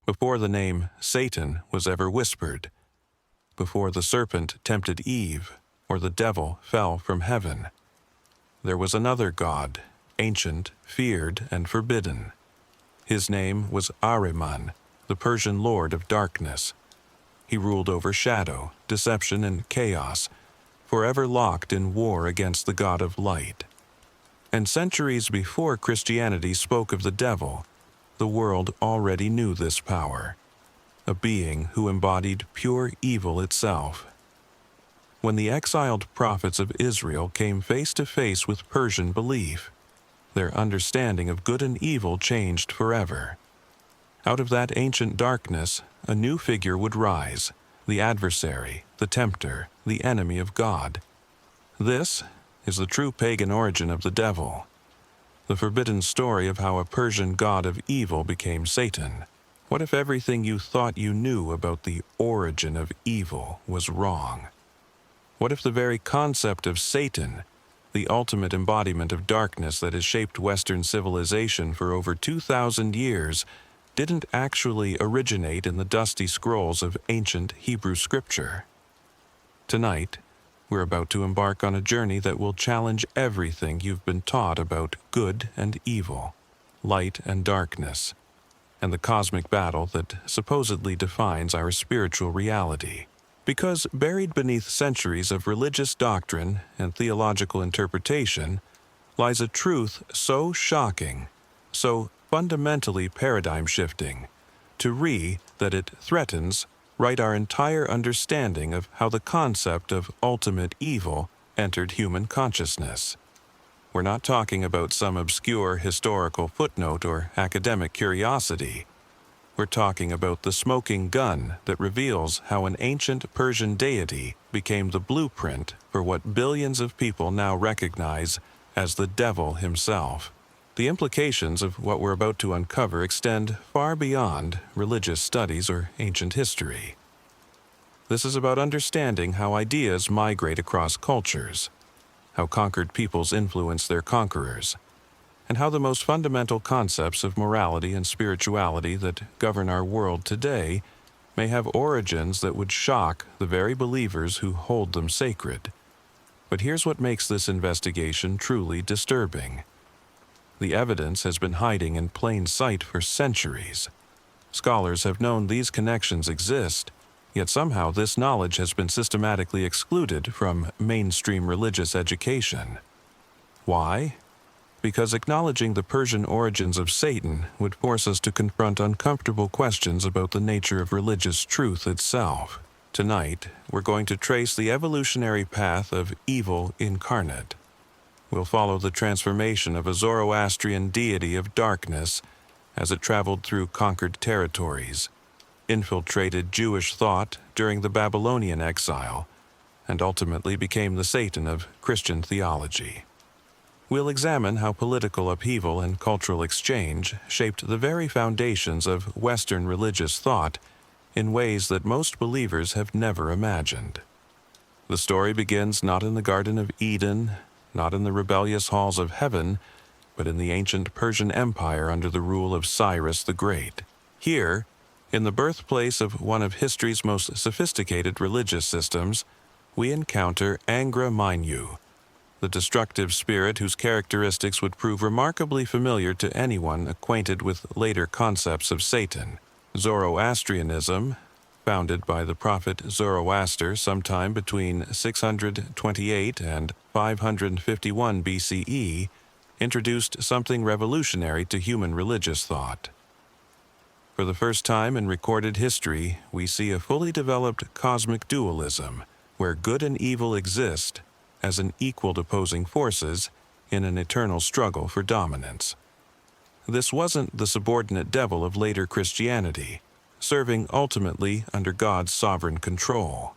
before the name Satan was ever whispered, before the serpent tempted Eve or the devil fell from heaven. There was another God, ancient, feared, and forbidden. His name was Ahriman, the Persian lord of darkness. He ruled over shadow, deception, and chaos, forever locked in war against the God of light. And centuries before Christianity spoke of the devil, the world already knew this power, a being who embodied pure evil itself. When the exiled prophets of Israel came face to face with Persian belief, their understanding of good and evil changed forever. Out of that ancient darkness, a new figure would rise, the adversary, the tempter, the enemy of God. This is the true pagan origin of the devil, the forbidden story of how a Persian god of evil became Satan. What if everything you thought you knew about the origin of evil was wrong? What if the very concept of Satan, the ultimate embodiment of darkness that has shaped Western civilization for over 2,000 years, didn't actually originate in the dusty scrolls of ancient Hebrew scripture? Tonight, we're about to embark on a journey that will challenge everything you've been taught about good and evil, light and darkness, and the cosmic battle that supposedly defines our spiritual reality. Because buried beneath centuries of religious doctrine and theological interpretation lies a truth so shocking, so fundamentally paradigm-shifting, that it threatens our entire understanding of how the concept of ultimate evil entered human consciousness. We're not talking about some obscure historical footnote or academic curiosity. We're talking about the smoking gun that reveals how an ancient Persian deity became the blueprint for what billions of people now recognize as the devil himself. The implications of what we're about to uncover extend far beyond religious studies or ancient history. This is about understanding how ideas migrate across cultures, how conquered peoples influence their conquerors, and how the most fundamental concepts of morality and spirituality that govern our world today may have origins that would shock the very believers who hold them sacred. But here's what makes this investigation truly disturbing. The evidence has been hiding in plain sight for centuries. Scholars have known these connections exist, yet somehow this knowledge has been systematically excluded from mainstream religious education. Why? Because acknowledging the Persian origins of Satan would force us to confront uncomfortable questions about the nature of religious truth itself. Tonight, we're going to trace the evolutionary path of evil incarnate. We'll follow the transformation of a Zoroastrian deity of darkness as it traveled through conquered territories, infiltrated Jewish thought during the Babylonian exile, and ultimately became the Satan of Christian theology. We'll examine how political upheaval and cultural exchange shaped the very foundations of Western religious thought in ways that most believers have never imagined. The story begins not in the Garden of Eden, not in the rebellious halls of heaven, but in the ancient Persian Empire under the rule of Cyrus the Great. Here, in the birthplace of one of history's most sophisticated religious systems, we encounter Angra Mainyu, the destructive spirit whose characteristics would prove remarkably familiar to anyone acquainted with later concepts of Satan. Zoroastrianism, founded by the prophet Zoroaster sometime between 628 and 551 BCE, introduced something revolutionary to human religious thought. For the first time in recorded history, we see a fully developed cosmic dualism, where good and evil exist as an equal opposing forces in an eternal struggle for dominance. This wasn't the subordinate devil of later Christianity, serving ultimately under God's sovereign control.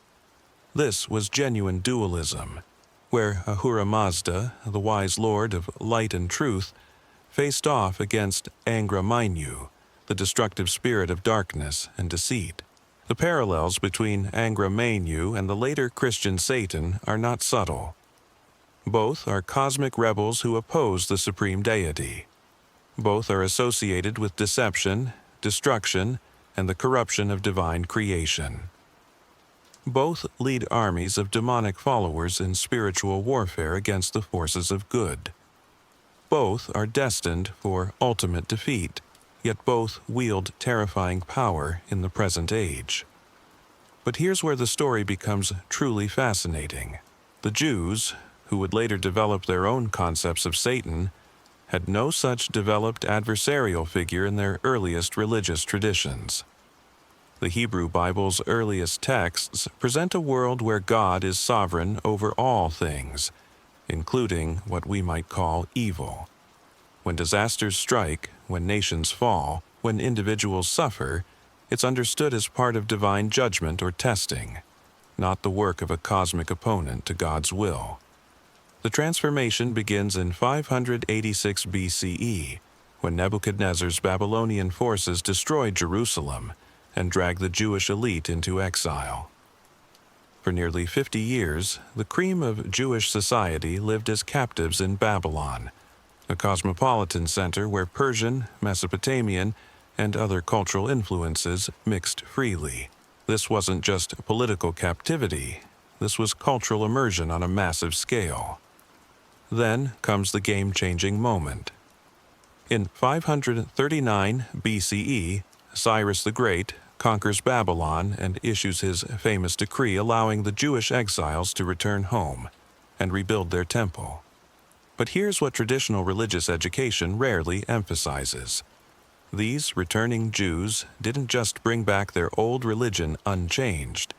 This was genuine dualism, where Ahura Mazda, the wise lord of light and truth, faced off against Angra Mainyu, the destructive spirit of darkness and deceit. The parallels between Angra Mainyu and the later Christian Satan are not subtle. Both are cosmic rebels who oppose the supreme deity. Both are associated with deception, destruction, and the corruption of divine creation. Both lead armies of demonic followers in spiritual warfare against the forces of good. Both are destined for ultimate defeat, yet both wield terrifying power in the present age. But here's where the story becomes truly fascinating. The Jews, who would later develop their own concepts of Satan, had no such developed adversarial figure in their earliest religious traditions. The Hebrew Bible's earliest texts present a world where God is sovereign over all things, including what we might call evil. When disasters strike, when nations fall, when individuals suffer, it's understood as part of divine judgment or testing, not the work of a cosmic opponent to God's will. The transformation begins in 586 BCE, when Nebuchadnezzar's Babylonian forces destroyed Jerusalem and dragged the Jewish elite into exile. For nearly 50 years, the cream of Jewish society lived as captives in Babylon, a cosmopolitan center where Persian, Mesopotamian, and other cultural influences mixed freely. This wasn't just political captivity, this was cultural immersion on a massive scale. Then comes the game-changing moment. In 539 BCE, Cyrus the Great conquers Babylon and issues his famous decree allowing the Jewish exiles to return home and rebuild their temple. But here's what traditional religious education rarely emphasizes. These returning Jews didn't just bring back their old religion unchanged.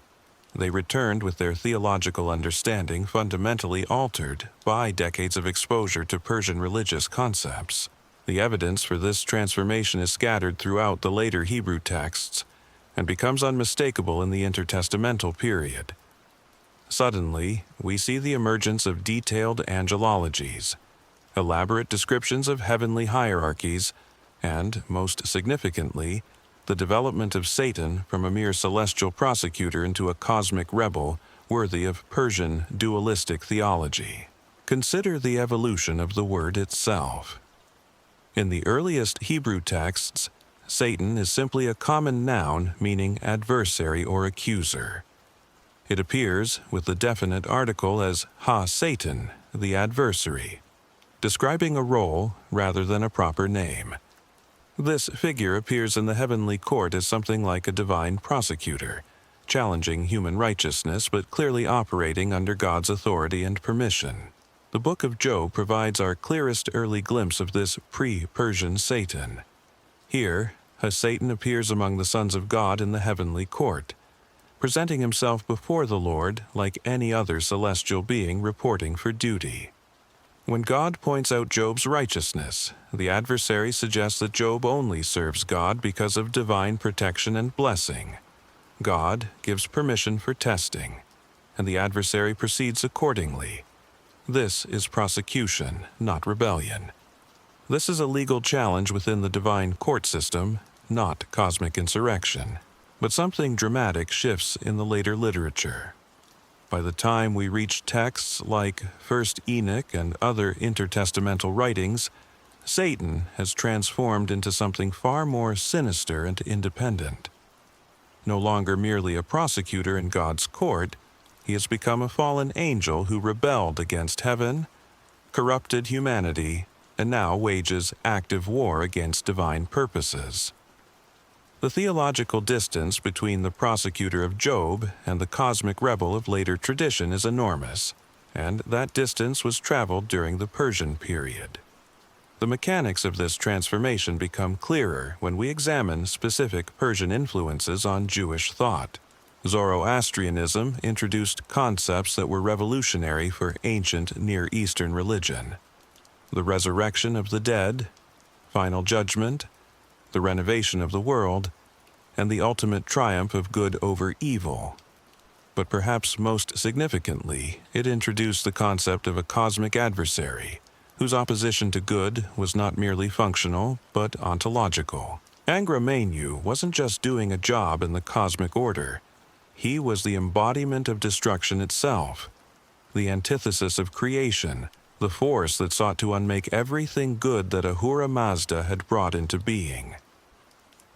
They returned with their theological understanding fundamentally altered by decades of exposure to Persian religious concepts. The evidence for this transformation is scattered throughout the later Hebrew texts and becomes unmistakable in the intertestamental period. Suddenly, we see the emergence of detailed angelologies, elaborate descriptions of heavenly hierarchies, and, most significantly, the development of Satan from a mere celestial prosecutor into a cosmic rebel worthy of Persian dualistic theology. Consider the evolution of the word itself. In the earliest Hebrew texts, Satan is simply a common noun meaning adversary or accuser. It appears with the definite article as ha-Satan, the adversary, describing a role rather than a proper name. This figure appears in the heavenly court as something like a divine prosecutor, challenging human righteousness but clearly operating under God's authority and permission. The Book of Job provides our clearest early glimpse of this pre-Persian Satan. Here, Satan appears among the sons of God in the heavenly court, presenting himself before the Lord like any other celestial being reporting for duty. When God points out Job's righteousness, the adversary suggests that Job only serves God because of divine protection and blessing. God gives permission for testing, and the adversary proceeds accordingly. This is prosecution, not rebellion. This is a legal challenge within the divine court system, not cosmic insurrection. But something dramatic shifts in the later literature. By the time we reach texts like 1st Enoch and other intertestamental writings, Satan has transformed into something far more sinister and independent. No longer merely a prosecutor in God's court, he has become a fallen angel who rebelled against heaven, corrupted humanity, and now wages active war against divine purposes. The theological distance between the prosecutor of Job and the cosmic rebel of later tradition is enormous, and that distance was traveled during the Persian period. The mechanics of this transformation become clearer when we examine specific Persian influences on Jewish thought. Zoroastrianism introduced concepts that were revolutionary for ancient Near Eastern religion. The resurrection of the dead, final judgment, the renovation of the world, and the ultimate triumph of good over evil. But perhaps most significantly, it introduced the concept of a cosmic adversary, whose opposition to good was not merely functional, but ontological. Angra Mainyu wasn't just doing a job in the cosmic order. He was the embodiment of destruction itself, the antithesis of creation, the force that sought to unmake everything good that Ahura Mazda had brought into being.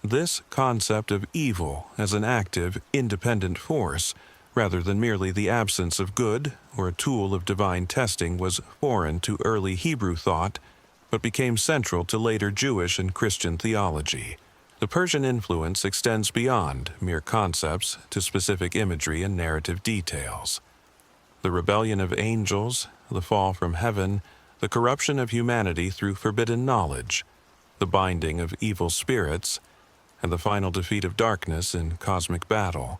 This concept of evil as an active, independent force, rather than merely the absence of good or a tool of divine testing, was foreign to early Hebrew thought, but became central to later Jewish and Christian theology. The Persian influence extends beyond mere concepts to specific imagery and narrative details. The rebellion of angels, the fall from heaven, the corruption of humanity through forbidden knowledge, the binding of evil spirits, and the final defeat of darkness in cosmic battle.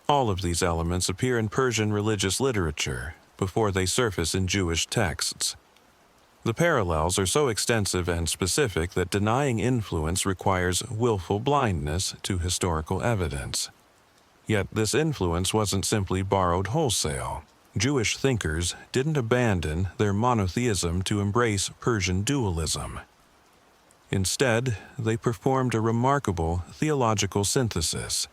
All of these elements appear in Persian religious literature before they surface in Jewish texts. The parallels are so extensive and specific that denying influence requires willful blindness to historical evidence. Yet this influence wasn't simply borrowed wholesale. Jewish thinkers didn't abandon their monotheism to embrace Persian dualism. Instead, they performed a remarkable theological synthesis,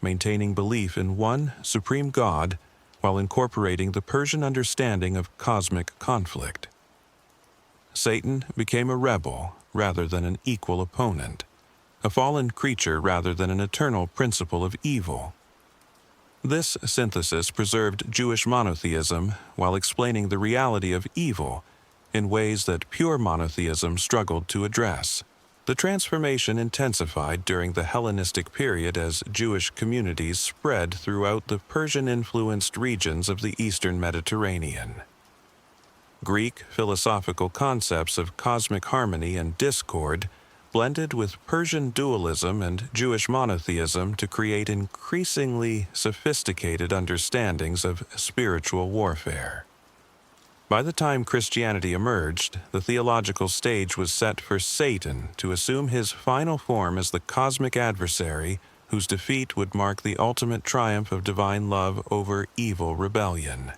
maintaining belief in one supreme God while incorporating the Persian understanding of cosmic conflict. Satan became a rebel rather than an equal opponent, a fallen creature rather than an eternal principle of evil. This synthesis preserved Jewish monotheism while explaining the reality of evil in ways that pure monotheism struggled to address. The transformation intensified during the Hellenistic period as Jewish communities spread throughout the Persian-influenced regions of the Eastern Mediterranean. Greek philosophical concepts of cosmic harmony and discord blended with Persian dualism and Jewish monotheism to create increasingly sophisticated understandings of spiritual warfare. By the time Christianity emerged, the theological stage was set for Satan to assume his final form as the cosmic adversary whose defeat would mark the ultimate triumph of divine love over evil rebellion.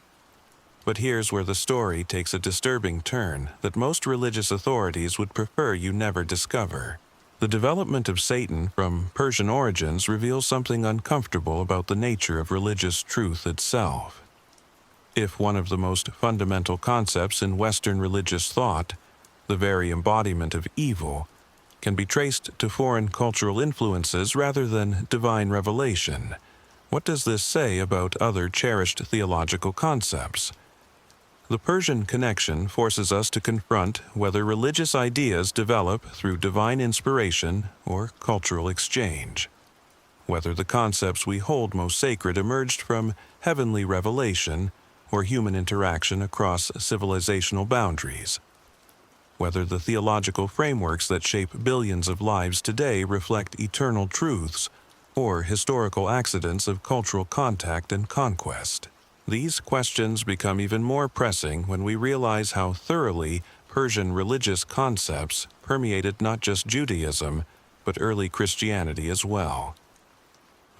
But here's where the story takes a disturbing turn that most religious authorities would prefer you never discover. The development of Satan from Persian origins reveals something uncomfortable about the nature of religious truth itself. If one of the most fundamental concepts in Western religious thought, the very embodiment of evil, can be traced to foreign cultural influences rather than divine revelation, what does this say about other cherished theological concepts? The Persian connection forces us to confront whether religious ideas develop through divine inspiration or cultural exchange, whether the concepts we hold most sacred emerged from heavenly revelation or human interaction across civilizational boundaries, whether the theological frameworks that shape billions of lives today reflect eternal truths or historical accidents of cultural contact and conquest. These questions become even more pressing when we realize how thoroughly Persian religious concepts permeated not just Judaism, but early Christianity as well.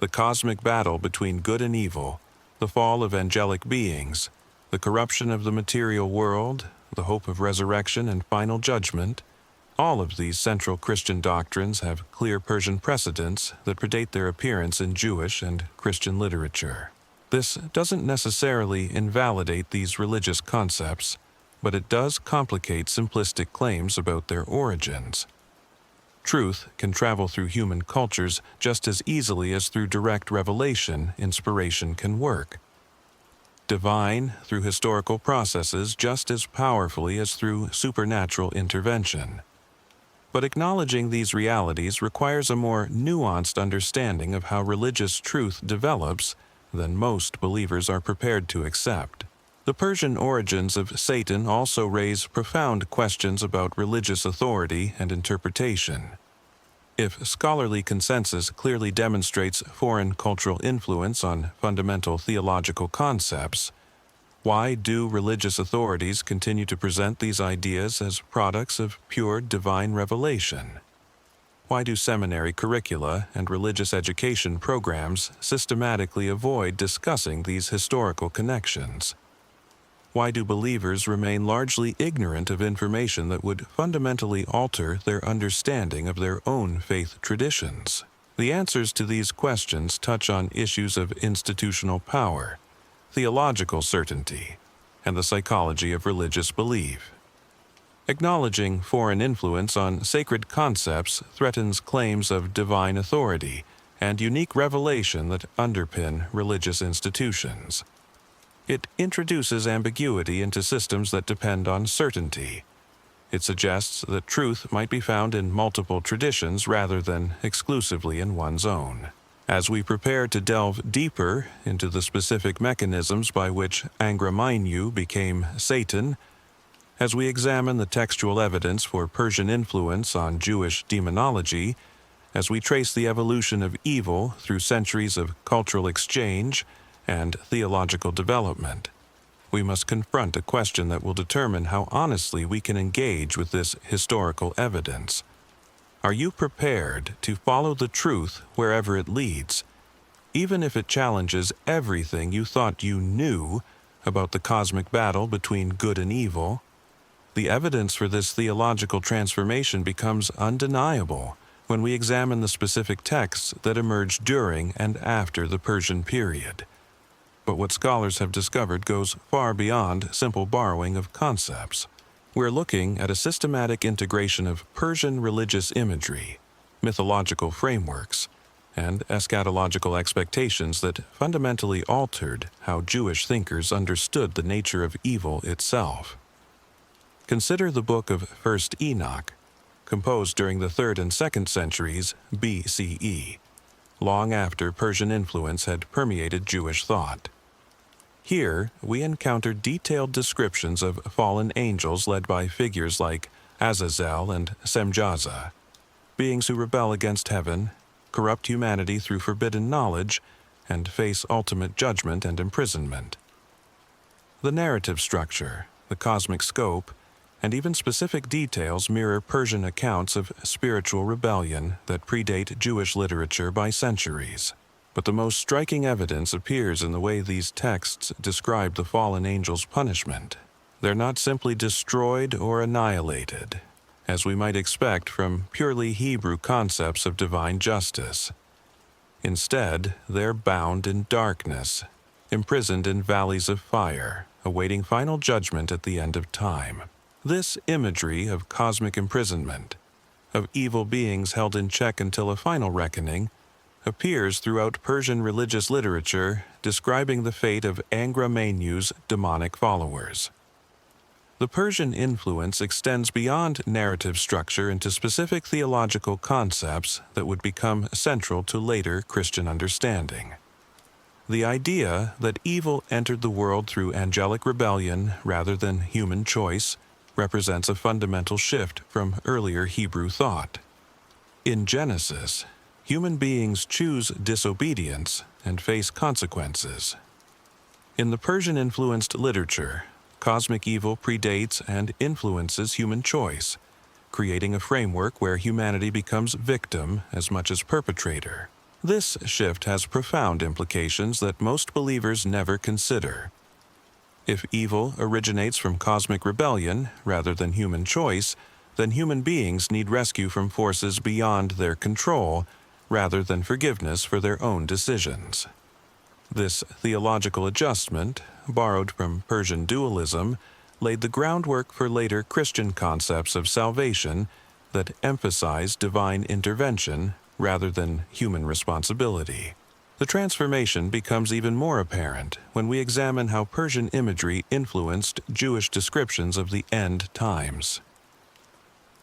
The cosmic battle between good and evil, the fall of angelic beings, the corruption of the material world, the hope of resurrection and final judgment, all of these central Christian doctrines have clear Persian precedents that predate their appearance in Jewish and Christian literature. This doesn't necessarily invalidate these religious concepts, but it does complicate simplistic claims about their origins. Truth can travel through human cultures just as easily as through direct revelation inspiration can work. Divine through historical processes just as powerfully as through supernatural intervention. But acknowledging these realities requires a more nuanced understanding of how religious truth develops than most believers are prepared to accept. The Persian origins of Satan also raise profound questions about religious authority and interpretation. If scholarly consensus clearly demonstrates foreign cultural influence on fundamental theological concepts, why do religious authorities continue to present these ideas as products of pure divine revelation? Why do seminary curricula and religious education programs systematically avoid discussing these historical connections? Why do believers remain largely ignorant of information that would fundamentally alter their understanding of their own faith traditions? The answers to these questions touch on issues of institutional power, theological certainty, and the psychology of religious belief. Acknowledging foreign influence on sacred concepts threatens claims of divine authority and unique revelation that underpin religious institutions. It introduces ambiguity into systems that depend on certainty. It suggests that truth might be found in multiple traditions rather than exclusively in one's own. As we prepare to delve deeper into the specific mechanisms by which Ahriman became Satan, as we examine the textual evidence for Persian influence on Jewish demonology, as we trace the evolution of evil through centuries of cultural exchange and theological development, we must confront a question that will determine how honestly we can engage with this historical evidence. Are you prepared to follow the truth wherever it leads, even if it challenges everything you thought you knew about the cosmic battle between good and evil? The evidence for this theological transformation becomes undeniable when we examine the specific texts that emerged during and after the Persian period. But what scholars have discovered goes far beyond simple borrowing of concepts. We're looking at a systematic integration of Persian religious imagery, mythological frameworks, and eschatological expectations that fundamentally altered how Jewish thinkers understood the nature of evil itself. Consider the book of 1st Enoch, composed during the 3rd and 2nd centuries BCE, long after Persian influence had permeated Jewish thought. Here, we encounter detailed descriptions of fallen angels led by figures like Azazel and Semjaza, beings who rebel against heaven, corrupt humanity through forbidden knowledge, and face ultimate judgment and imprisonment. The narrative structure, the cosmic scope, and even specific details mirror Persian accounts of spiritual rebellion that predate Jewish literature by centuries. But the most striking evidence appears in the way these texts describe the fallen angels' punishment. They're not simply destroyed or annihilated, as we might expect from purely Hebrew concepts of divine justice. Instead, they're bound in darkness, imprisoned in valleys of fire, awaiting final judgment at the end of time. This imagery of cosmic imprisonment, of evil beings held in check until a final reckoning, appears throughout Persian religious literature describing the fate of Ahriman's demonic followers. The Persian influence extends beyond narrative structure into specific theological concepts that would become central to later Christian understanding. The idea that evil entered the world through angelic rebellion rather than human choice represents a fundamental shift from earlier Hebrew thought. In Genesis, human beings choose disobedience and face consequences. In the Persian-influenced literature, cosmic evil predates and influences human choice, creating a framework where humanity becomes victim as much as perpetrator. This shift has profound implications that most believers never consider. If evil originates from cosmic rebellion rather than human choice, then human beings need rescue from forces beyond their control rather than forgiveness for their own decisions. This theological adjustment, borrowed from Persian dualism, laid the groundwork for later Christian concepts of salvation that emphasize divine intervention rather than human responsibility. The transformation becomes even more apparent when we examine how Persian imagery influenced Jewish descriptions of the end times.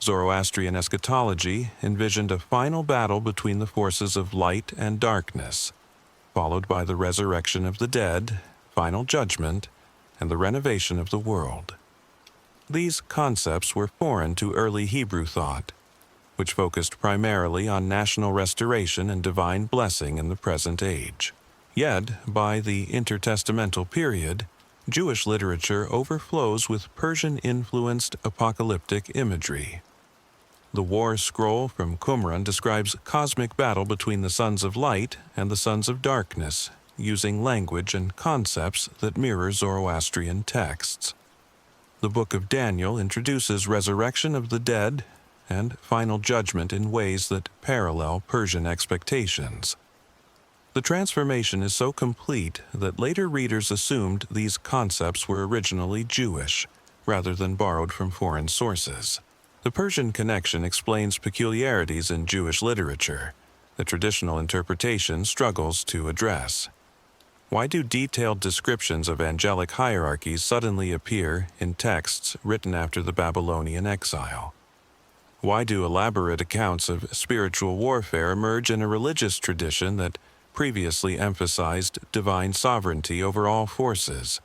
Zoroastrian eschatology envisioned a final battle between the forces of light and darkness, followed by the resurrection of the dead, final judgment, and the renovation of the world. These concepts were foreign to early Hebrew thought, which focused primarily on national restoration and divine blessing in the present age. Yet, by the intertestamental period, Jewish literature overflows with Persian-influenced apocalyptic imagery. The war scroll from Qumran describes cosmic battle between the sons of light and the sons of darkness, using language and concepts that mirror Zoroastrian texts. The Book of Daniel introduces resurrection of the dead and final judgment in ways that parallel Persian expectations. The transformation is so complete that later readers assumed these concepts were originally Jewish, rather than borrowed from foreign sources. The Persian connection explains peculiarities in Jewish literature that traditional interpretation struggles to address. Why do detailed descriptions of angelic hierarchies suddenly appear in texts written after the Babylonian exile? Why do elaborate accounts of spiritual warfare emerge in a religious tradition that previously emphasized divine sovereignty over all forces?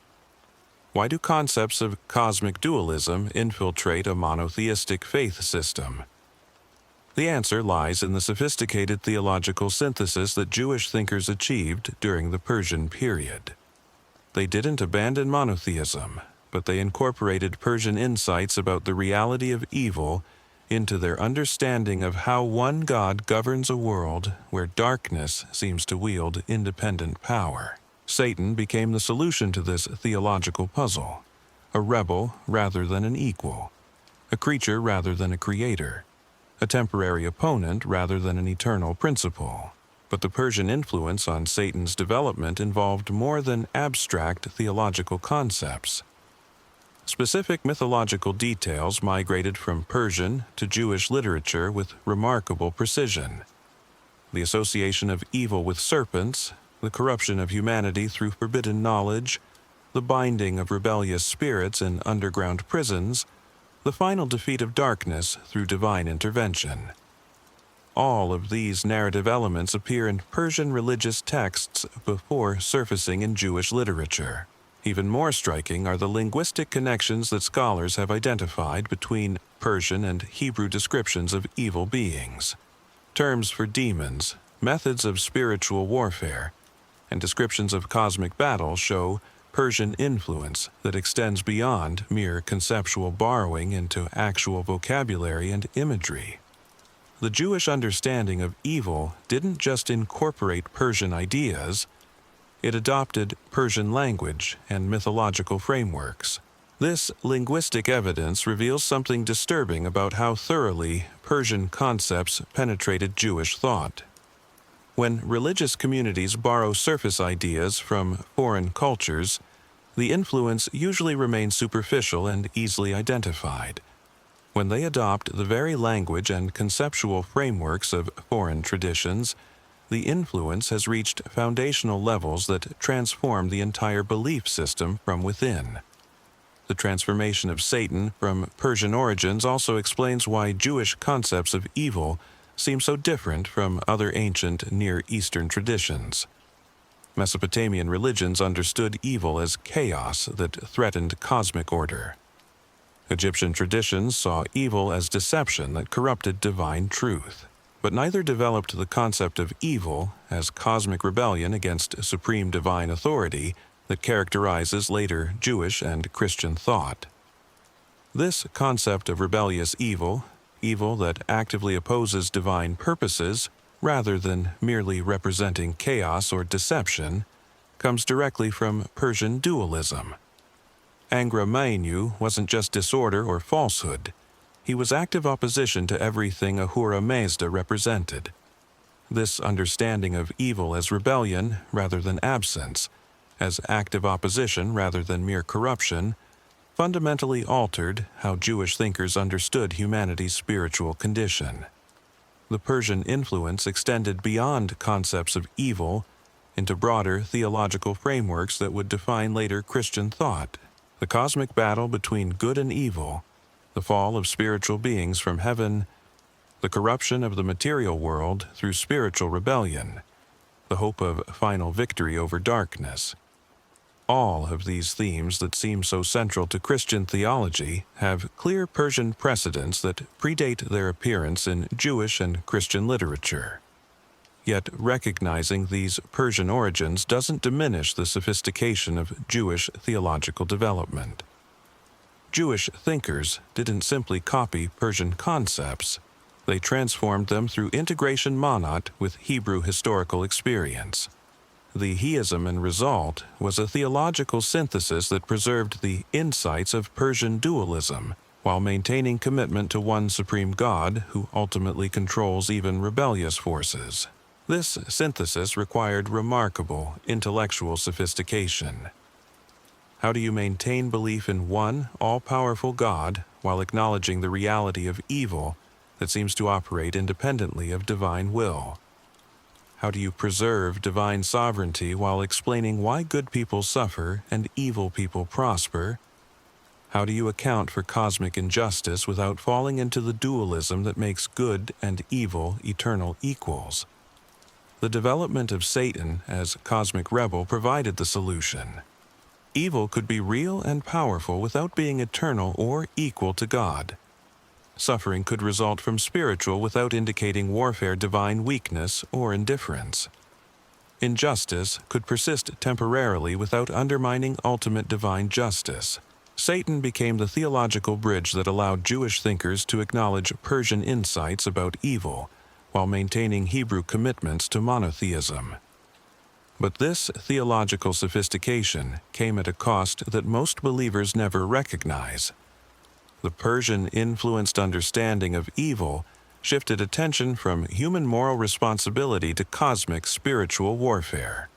Why do concepts of cosmic dualism infiltrate a monotheistic faith system? The answer lies in the sophisticated theological synthesis that Jewish thinkers achieved during the Persian period. They didn't abandon monotheism, but they incorporated Persian insights about the reality of evil into their understanding of how one God governs a world where darkness seems to wield independent power. Satan became the solution to this theological puzzle, a rebel rather than an equal, a creature rather than a creator, a temporary opponent rather than an eternal principle. But the Persian influence on Satan's development involved more than abstract theological concepts. Specific mythological details migrated from Persian to Jewish literature with remarkable precision. The association of evil with serpents, the corruption of humanity through forbidden knowledge, the binding of rebellious spirits in underground prisons, the final defeat of darkness through divine intervention. All of these narrative elements appear in Persian religious texts before surfacing in Jewish literature. Even more striking are the linguistic connections that scholars have identified between Persian and Hebrew descriptions of evil beings. Terms for demons, methods of spiritual warfare, and descriptions of cosmic battle show Persian influence that extends beyond mere conceptual borrowing into actual vocabulary and imagery. The Jewish understanding of evil didn't just incorporate Persian ideas, it adopted Persian language and mythological frameworks. This linguistic evidence reveals something disturbing about how thoroughly Persian concepts penetrated Jewish thought. When religious communities borrow surface ideas from foreign cultures, the influence usually remains superficial and easily identified. When they adopt the very language and conceptual frameworks of foreign traditions, the influence has reached foundational levels that transform the entire belief system from within. The transformation of Satan from Persian origins also explains why Jewish concepts of evil seem so different from other ancient Near Eastern traditions. Mesopotamian religions understood evil as chaos that threatened cosmic order. Egyptian traditions saw evil as deception that corrupted divine truth. But neither developed the concept of evil as cosmic rebellion against supreme divine authority that characterizes later Jewish and Christian thought. This concept of rebellious evil, evil that actively opposes divine purposes rather than merely representing chaos or deception, comes directly from Persian dualism. Angra Mainyu wasn't just disorder or falsehood. He was active opposition to everything Ahura Mazda represented. This understanding of evil as rebellion rather than absence, as active opposition rather than mere corruption, fundamentally altered how Jewish thinkers understood humanity's spiritual condition. The Persian influence extended beyond concepts of evil into broader theological frameworks that would define later Christian thought. The cosmic battle between good and evil, the fall of spiritual beings from heaven, the corruption of the material world through spiritual rebellion, the hope of final victory over darkness. All of these themes that seem so central to Christian theology have clear Persian precedents that predate their appearance in Jewish and Christian literature. Yet recognizing these Persian origins doesn't diminish the sophistication of Jewish theological development. Jewish thinkers didn't simply copy Persian concepts, they transformed them through integration monot with Hebrew historical experience. The Heism and result was a theological synthesis that preserved the insights of Persian dualism while maintaining commitment to one supreme God who ultimately controls even rebellious forces. This synthesis required remarkable intellectual sophistication. How do you maintain belief in one all-powerful God while acknowledging the reality of evil that seems to operate independently of divine will? How do you preserve divine sovereignty while explaining why good people suffer and evil people prosper? How do you account for cosmic injustice without falling into the dualism that makes good and evil eternal equals? The development of Satan as cosmic rebel provided the solution. Evil could be real and powerful without being eternal or equal to God. Suffering could result from spiritual without indicating warfare divine weakness or indifference. Injustice could persist temporarily without undermining ultimate divine justice. Satan became the theological bridge that allowed Jewish thinkers to acknowledge Persian insights about evil, while maintaining Hebrew commitments to monotheism. But this theological sophistication came at a cost that most believers never recognize. The Persian-influenced understanding of evil shifted attention from human moral responsibility to cosmic spiritual warfare.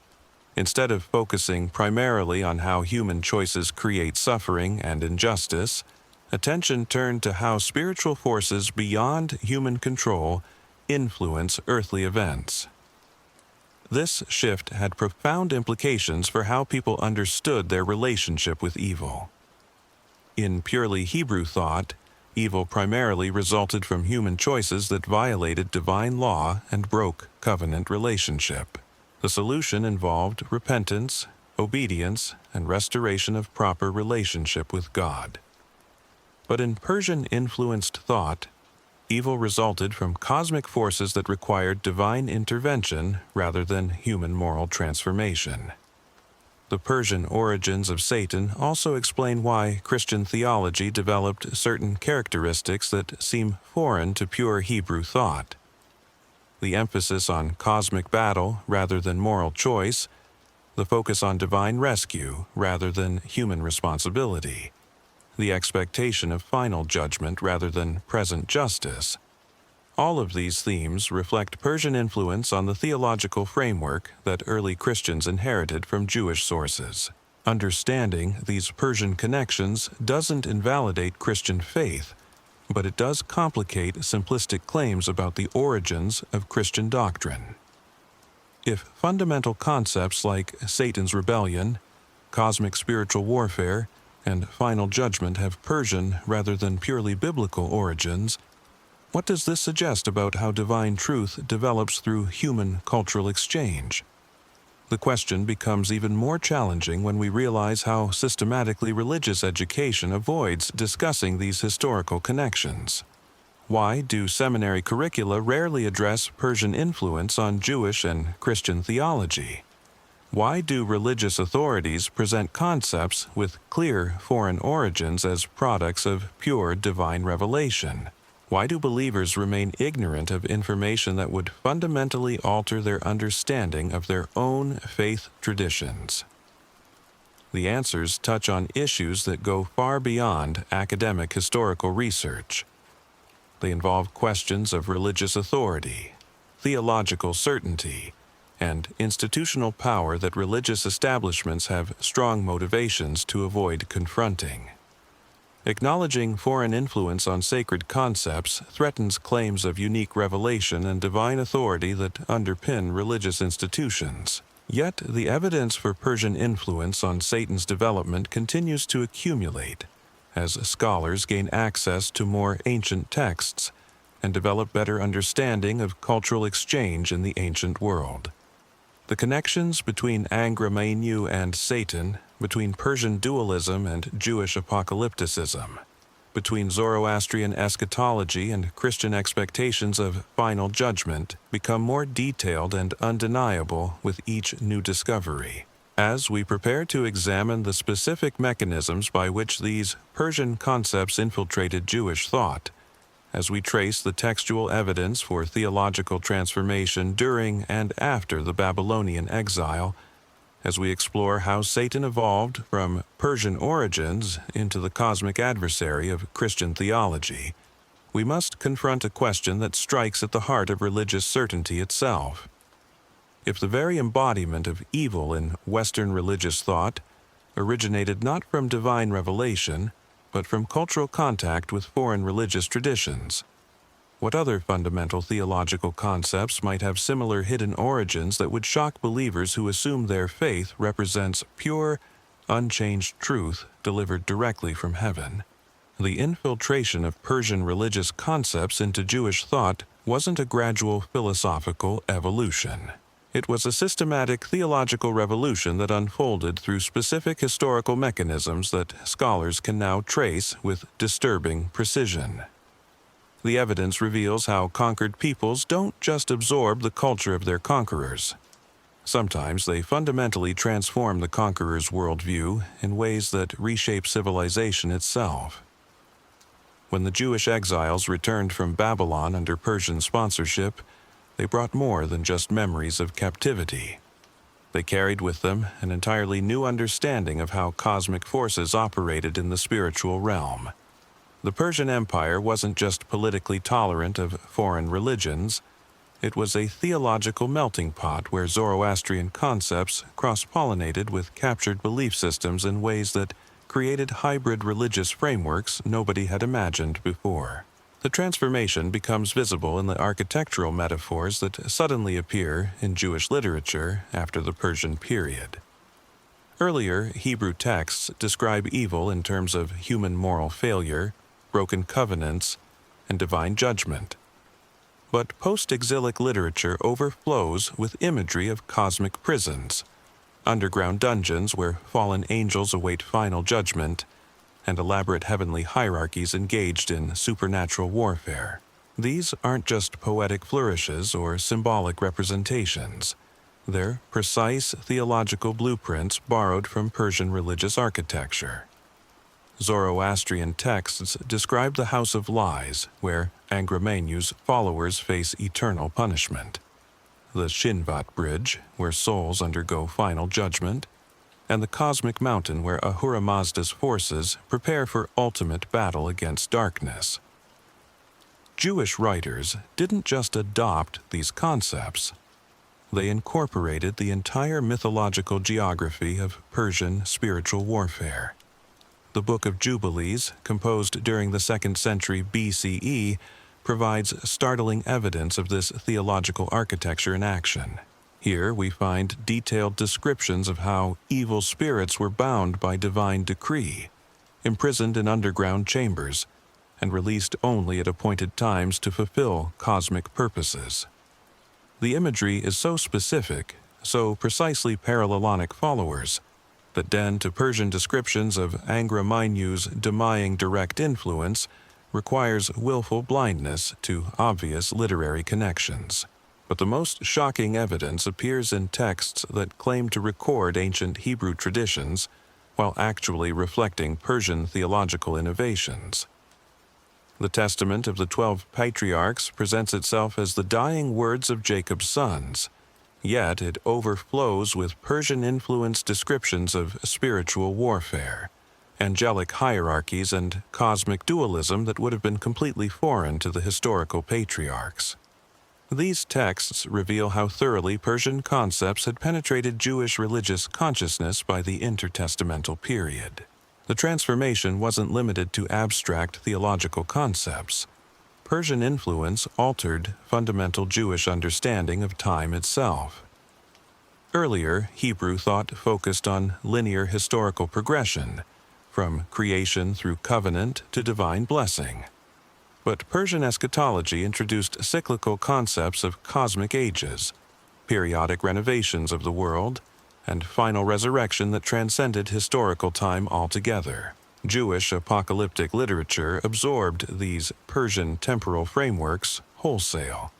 Instead of focusing primarily on how human choices create suffering and injustice, attention turned to how spiritual forces beyond human control influence earthly events. This shift had profound implications for how people understood their relationship with evil. In purely Hebrew thought, evil primarily resulted from human choices that violated divine law and broke covenant relationship. The solution involved repentance, obedience, and restoration of proper relationship with God. But in Persian-influenced thought, evil resulted from cosmic forces that required divine intervention rather than human moral transformation. The Persian origins of Satan also explain why Christian theology developed certain characteristics that seem foreign to pure Hebrew thought. The emphasis on cosmic battle rather than moral choice, the focus on divine rescue rather than human responsibility, the expectation of final judgment rather than present justice. All of these themes reflect Persian influence on the theological framework that early Christians inherited from Jewish sources. Understanding these Persian connections doesn't invalidate Christian faith, but it does complicate simplistic claims about the origins of Christian doctrine. If fundamental concepts like Satan's rebellion, cosmic spiritual warfare, and final judgment have Persian rather than purely biblical origins, what does this suggest about how divine truth develops through human cultural exchange? The question becomes even more challenging when we realize how systematically religious education avoids discussing these historical connections. Why do seminary curricula rarely address Persian influence on Jewish and Christian theology? Why do religious authorities present concepts with clear foreign origins as products of pure divine revelation? Why do believers remain ignorant of information that would fundamentally alter their understanding of their own faith traditions? The answers touch on issues that go far beyond academic historical research. They involve questions of religious authority, theological certainty, and institutional power that religious establishments have strong motivations to avoid confronting. Acknowledging foreign influence on sacred concepts threatens claims of unique revelation and divine authority that underpin religious institutions. Yet, the evidence for Persian influence on Satan's development continues to accumulate as scholars gain access to more ancient texts and develop better understanding of cultural exchange in the ancient world. The connections between Ahriman and Satan, between Persian dualism and Jewish apocalypticism, between Zoroastrian eschatology and Christian expectations of final judgment become more detailed and undeniable with each new discovery. As we prepare to examine the specific mechanisms by which these Persian concepts infiltrated Jewish thought, as we trace the textual evidence for theological transformation during and after the Babylonian exile, as we explore how Satan evolved from Persian origins into the cosmic adversary of Christian theology, we must confront a question that strikes at the heart of religious certainty itself. If the very embodiment of evil in Western religious thought originated not from divine revelation, but from cultural contact with foreign religious traditions. What other fundamental theological concepts might have similar hidden origins that would shock believers who assume their faith represents pure, unchanged truth delivered directly from heaven? The infiltration of Persian religious concepts into Jewish thought wasn't a gradual philosophical evolution. It was a systematic theological revolution that unfolded through specific historical mechanisms that scholars can now trace with disturbing precision. The evidence reveals how conquered peoples don't just absorb the culture of their conquerors. Sometimes they fundamentally transform the conqueror's worldview in ways that reshape civilization itself. When the Jewish exiles returned from Babylon under Persian sponsorship, they brought more than just memories of captivity. They carried with them an entirely new understanding of how cosmic forces operated in the spiritual realm. The Persian Empire wasn't just politically tolerant of foreign religions, it was a theological melting pot where Zoroastrian concepts cross-pollinated with captured belief systems in ways that created hybrid religious frameworks nobody had imagined before. The transformation becomes visible in the architectural metaphors that suddenly appear in Jewish literature after the Persian period. Earlier Hebrew texts describe evil in terms of human moral failure, broken covenants, and divine judgment. But post-exilic literature overflows with imagery of cosmic prisons, underground dungeons where fallen angels await final judgment, and elaborate heavenly hierarchies engaged in supernatural warfare. These aren't just poetic flourishes or symbolic representations. They're precise theological blueprints borrowed from Persian religious architecture. Zoroastrian texts describe the House of Lies, where Ahriman's followers face eternal punishment, the Shinvat Bridge, where souls undergo final judgment, and the Cosmic Mountain, where Ahura Mazda's forces prepare for ultimate battle against darkness. Jewish writers didn't just adopt these concepts. They incorporated the entire mythological geography of Persian spiritual warfare. The Book of Jubilees, composed during the 2nd century BCE, provides startling evidence of this theological architecture in action. Here we find detailed descriptions of how evil spirits were bound by divine decree, imprisoned in underground chambers, and released only at appointed times to fulfill cosmic purposes. The imagery is so specific, so precisely parallelonic followers, that den to Persian descriptions of Ahriman's demying direct influence requires willful blindness to obvious literary connections. But the most shocking evidence appears in texts that claim to record ancient Hebrew traditions while actually reflecting Persian theological innovations. The Testament of the 12 Patriarchs presents itself as the dying words of Jacob's sons, yet it overflows with Persian-influenced descriptions of spiritual warfare, angelic hierarchies, and cosmic dualism that would have been completely foreign to the historical patriarchs. These texts reveal how thoroughly Persian concepts had penetrated Jewish religious consciousness by the intertestamental period. The transformation wasn't limited to abstract theological concepts. Persian influence altered fundamental Jewish understanding of time itself. Earlier, Hebrew thought focused on linear historical progression, from creation through covenant to divine blessing. But Persian eschatology introduced cyclical concepts of cosmic ages, periodic renovations of the world, and final resurrection that transcended historical time altogether. Jewish apocalyptic literature absorbed these Persian temporal frameworks wholesale.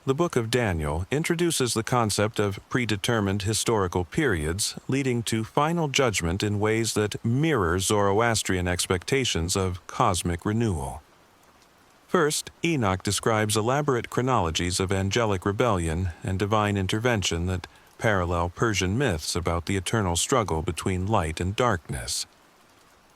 The Book of Daniel introduces the concept of predetermined historical periods leading to final judgment in ways that mirror Zoroastrian expectations of cosmic renewal. First, Enoch describes elaborate chronologies of angelic rebellion and divine intervention that parallel Persian myths about the eternal struggle between light and darkness.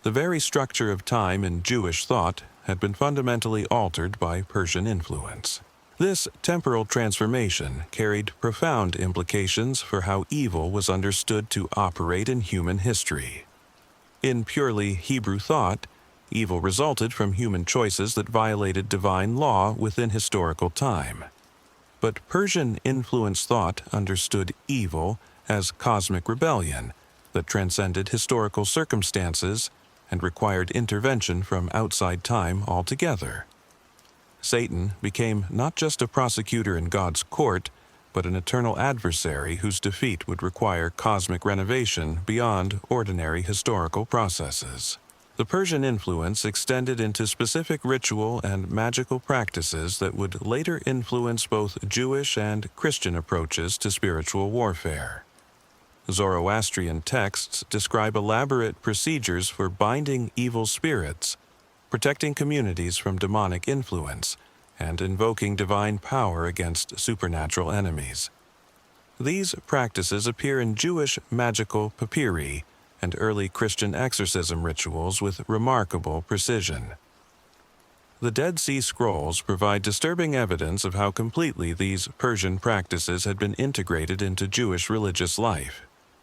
The very structure of time in Jewish thought had been fundamentally altered by Persian influence. This temporal transformation carried profound implications for how evil was understood to operate in human history. In purely Hebrew thought, evil resulted from human choices that violated divine law within historical time. But Persian-influenced thought understood evil as cosmic rebellion that transcended historical circumstances and required intervention from outside time altogether. Satan became not just a prosecutor in God's court, but an eternal adversary whose defeat would require cosmic renovation beyond ordinary historical processes. The Persian influence extended into specific ritual and magical practices that would later influence both Jewish and Christian approaches to spiritual warfare. Zoroastrian texts describe elaborate procedures for binding evil spirits, protecting communities from demonic influence, and invoking divine power against supernatural enemies. These practices appear in Jewish magical papyri and early Christian exorcism rituals with remarkable precision. The Dead Sea Scrolls provide disturbing evidence of how completely these Persian practices had been integrated into Jewish religious life.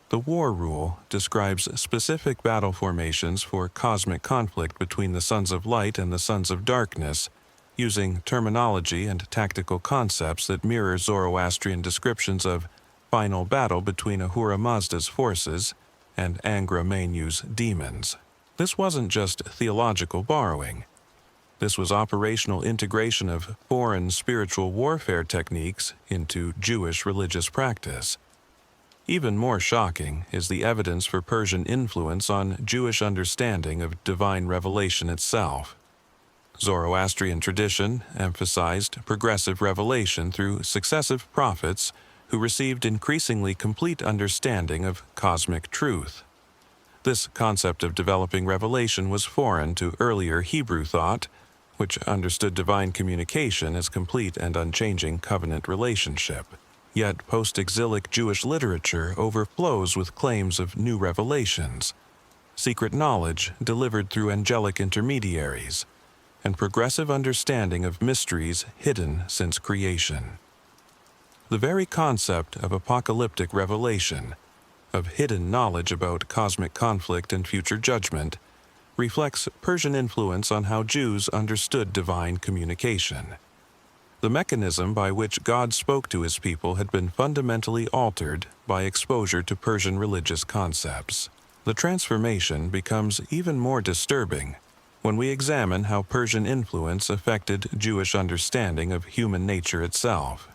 The War Rule describes specific battle formations for cosmic conflict between the Sons of Light and the Sons of Darkness, using terminology and tactical concepts that mirror Zoroastrian descriptions of final battle between Ahura Mazda's forces and Angra Mainyu's demons. This wasn't just theological borrowing. This was operational integration of foreign spiritual warfare techniques into Jewish religious practice. Even more shocking is the evidence for Persian influence on Jewish understanding of divine revelation itself. Zoroastrian tradition emphasized progressive revelation through successive prophets who received increasingly complete understanding of cosmic truth. This concept of developing revelation was foreign to earlier Hebrew thought, which understood divine communication as complete and unchanging covenant relationship. Yet post-exilic Jewish literature overflows with claims of new revelations, secret knowledge delivered through angelic intermediaries, and progressive understanding of mysteries hidden since creation. The very concept of apocalyptic revelation, of hidden knowledge about cosmic conflict and future judgment, reflects Persian influence on how Jews understood divine communication. The mechanism by which God spoke to his people had been fundamentally altered by exposure to Persian religious concepts. The transformation becomes even more disturbing when we examine how Persian influence affected Jewish understanding of human nature itself.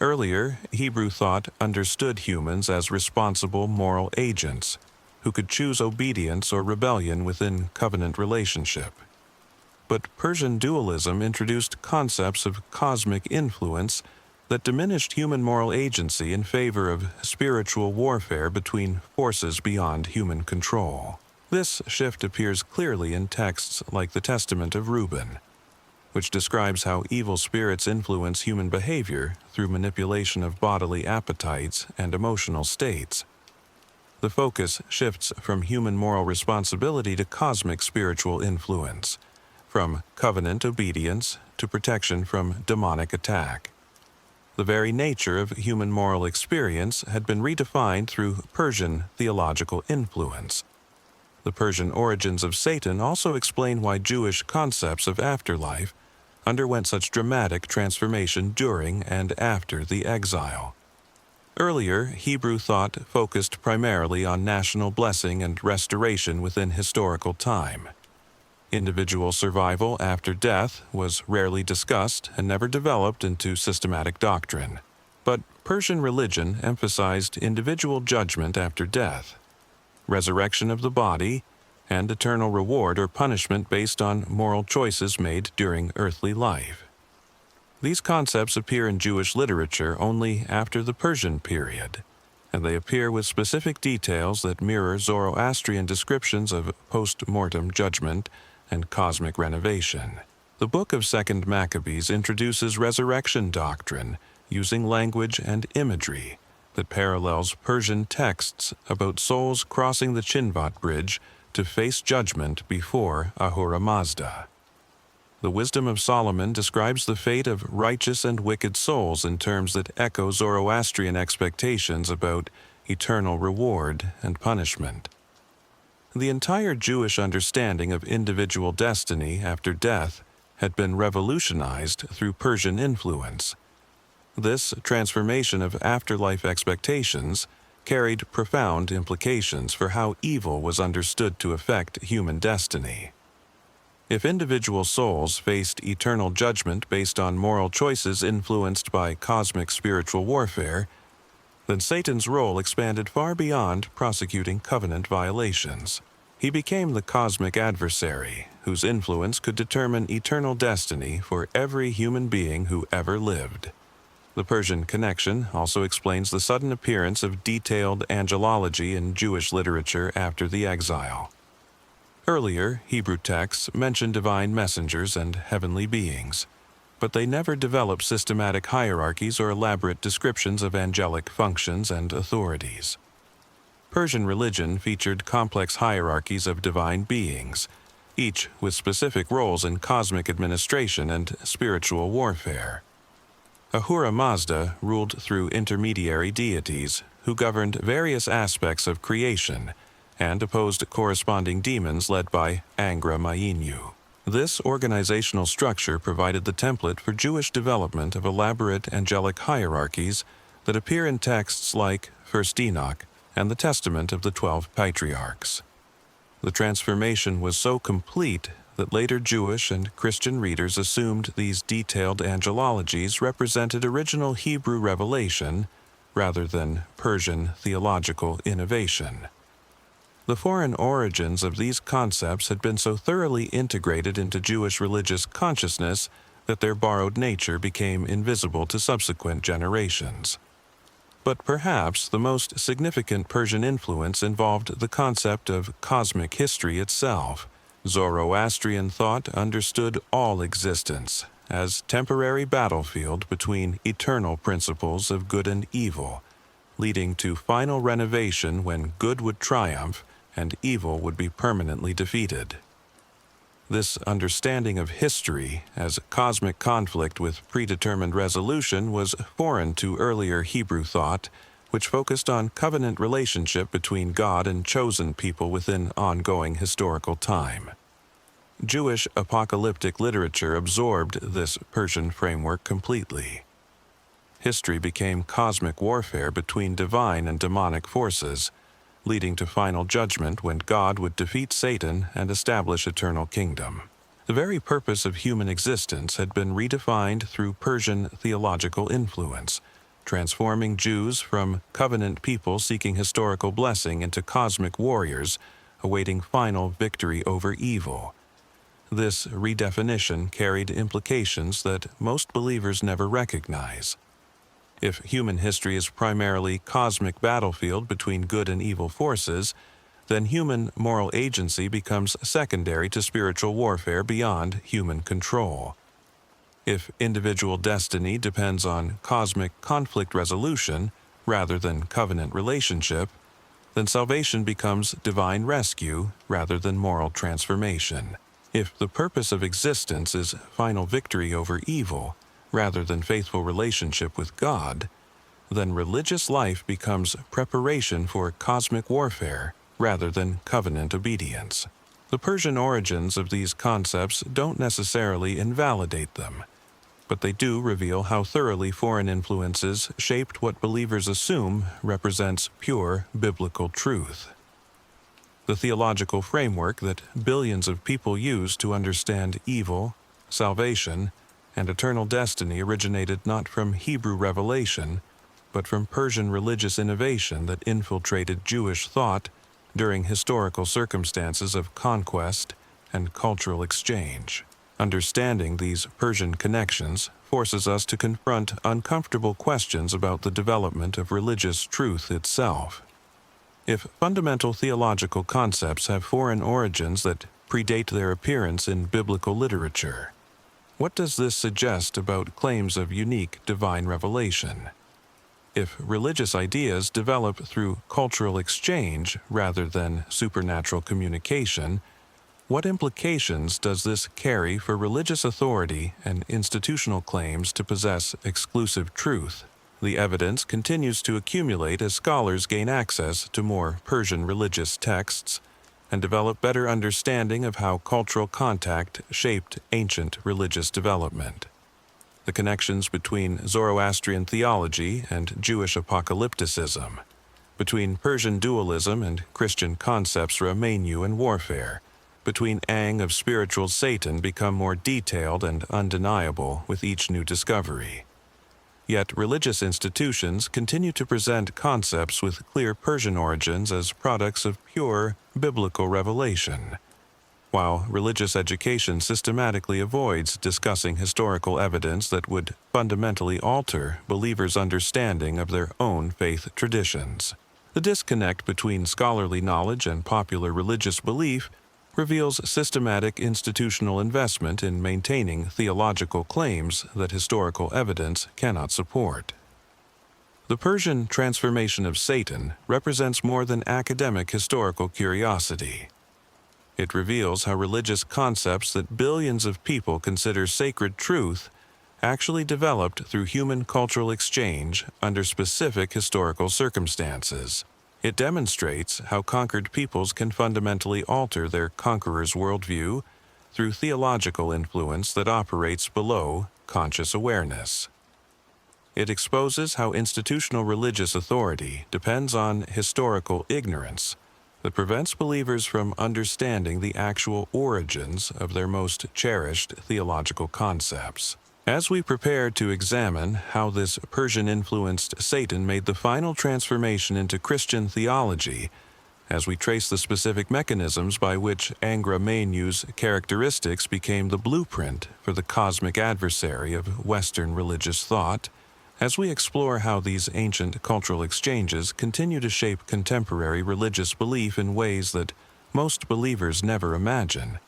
Earlier, Hebrew thought understood humans as responsible moral agents who could choose obedience or rebellion within covenant relationship. But Persian dualism introduced concepts of cosmic influence that diminished human moral agency in favor of spiritual warfare between forces beyond human control. This shift appears clearly in texts like the Testament of Reuben, which describes how evil spirits influence human behavior through manipulation of bodily appetites and emotional states. The focus shifts from human moral responsibility to cosmic spiritual influence, from covenant obedience to protection from demonic attack. The very nature of human moral experience had been redefined through Persian theological influence. The Persian origins of Satan also explain why Jewish concepts of afterlife underwent such dramatic transformation during and after the exile. Earlier, Hebrew thought focused primarily on national blessing and restoration within historical time. Individual survival after death was rarely discussed and never developed into systematic doctrine. But Persian religion emphasized individual judgment after death, resurrection of the body, and eternal reward or punishment based on moral choices made during earthly life. These concepts appear in Jewish literature only after the Persian period, and they appear with specific details that mirror Zoroastrian descriptions of post-mortem judgment and cosmic renovation. The Book of 2 Maccabees introduces resurrection doctrine using language and imagery that parallels Persian texts about souls crossing the Chinvat Bridge to face judgment before Ahura Mazda. The Wisdom of Solomon describes the fate of righteous and wicked souls in terms that echo Zoroastrian expectations about eternal reward and punishment. The entire Jewish understanding of individual destiny after death had been revolutionized through Persian influence. This transformation of afterlife expectations carried profound implications for how evil was understood to affect human destiny. If individual souls faced eternal judgment based on moral choices influenced by cosmic spiritual warfare, then Satan's role expanded far beyond prosecuting covenant violations. He became the cosmic adversary, whose influence could determine eternal destiny for every human being who ever lived. The Persian connection also explains the sudden appearance of detailed angelology in Jewish literature after the exile. Earlier, Hebrew texts mention divine messengers and heavenly beings, but they never develop systematic hierarchies or elaborate descriptions of angelic functions and authorities. Persian religion featured complex hierarchies of divine beings, each with specific roles in cosmic administration and spiritual warfare. Ahura Mazda ruled through intermediary deities who governed various aspects of creation and opposed corresponding demons led by Angra Mainyu. This organizational structure provided the template for Jewish development of elaborate angelic hierarchies that appear in texts like 1 Enoch and the Testament of the 12 Patriarchs. The transformation was so complete that later Jewish and Christian readers assumed these detailed angelologies represented original Hebrew revelation rather than Persian theological innovation. The foreign origins of these concepts had been so thoroughly integrated into Jewish religious consciousness that their borrowed nature became invisible to subsequent generations. But perhaps the most significant Persian influence involved the concept of cosmic history itself. Zoroastrian thought understood all existence as temporary battlefield between eternal principles of good and evil, leading to final renovation when good would triumph and evil would be permanently defeated. This understanding of history as cosmic conflict with predetermined resolution was foreign to earlier Hebrew thought, which focused on covenant relationship between God and chosen people within ongoing historical time. Jewish apocalyptic literature absorbed this Persian framework completely. History became cosmic warfare between divine and demonic forces, leading to final judgment when God would defeat Satan and establish eternal kingdom. The very purpose of human existence had been redefined through Persian theological influence, transforming Jews from covenant people seeking historical blessing into cosmic warriors awaiting final victory over evil. This redefinition carried implications that most believers never recognize. If human history is primarily cosmic battlefield between good and evil forces, then human moral agency becomes secondary to spiritual warfare beyond human control. If individual destiny depends on cosmic conflict resolution rather than covenant relationship, then salvation becomes divine rescue rather than moral transformation. If the purpose of existence is final victory over evil rather than faithful relationship with God, then religious life becomes preparation for cosmic warfare rather than covenant obedience. The Persian origins of these concepts don't necessarily invalidate them, but they do reveal how thoroughly foreign influences shaped what believers assume represents pure biblical truth. The theological framework that billions of people use to understand evil, salvation, and eternal destiny originated not from Hebrew revelation, but from Persian religious innovation that infiltrated Jewish thought during historical circumstances of conquest and cultural exchange. Understanding these Persian connections forces us to confront uncomfortable questions about the development of religious truth itself. If fundamental theological concepts have foreign origins that predate their appearance in biblical literature, what does this suggest about claims of unique divine revelation? If religious ideas develop through cultural exchange rather than supernatural communication, What implications does this carry for religious authority and institutional claims to possess exclusive truth? The evidence continues to accumulate as scholars gain access to more Persian religious texts and develop better understanding of how cultural contact shaped ancient religious development. The connections between Zoroastrian theology and Jewish apocalypticism, between Persian dualism and Christian concepts Ramenu and warfare, between Ang of spiritual Satan become more detailed and undeniable with each new discovery. Yet religious institutions continue to present concepts with clear Persian origins as products of pure biblical revelation, while religious education systematically avoids discussing historical evidence that would fundamentally alter believers' understanding of their own faith traditions. The disconnect between scholarly knowledge and popular religious belief reveals systematic institutional investment in maintaining theological claims that historical evidence cannot support. The Persian transformation of Satan represents more than academic historical curiosity. It reveals how religious concepts that billions of people consider sacred truth actually developed through human cultural exchange under specific historical circumstances. It demonstrates how conquered peoples can fundamentally alter their conqueror's worldview through theological influence that operates below conscious awareness. It exposes how institutional religious authority depends on historical ignorance that prevents believers from understanding the actual origins of their most cherished theological concepts. As we prepare to examine how this Persian-influenced Satan made the final transformation into Christian theology, as we trace the specific mechanisms by which Ahriman's characteristics became the blueprint for the cosmic adversary of Western religious thought, as we explore how these ancient cultural exchanges continue to shape contemporary religious belief in ways that most believers never imagine,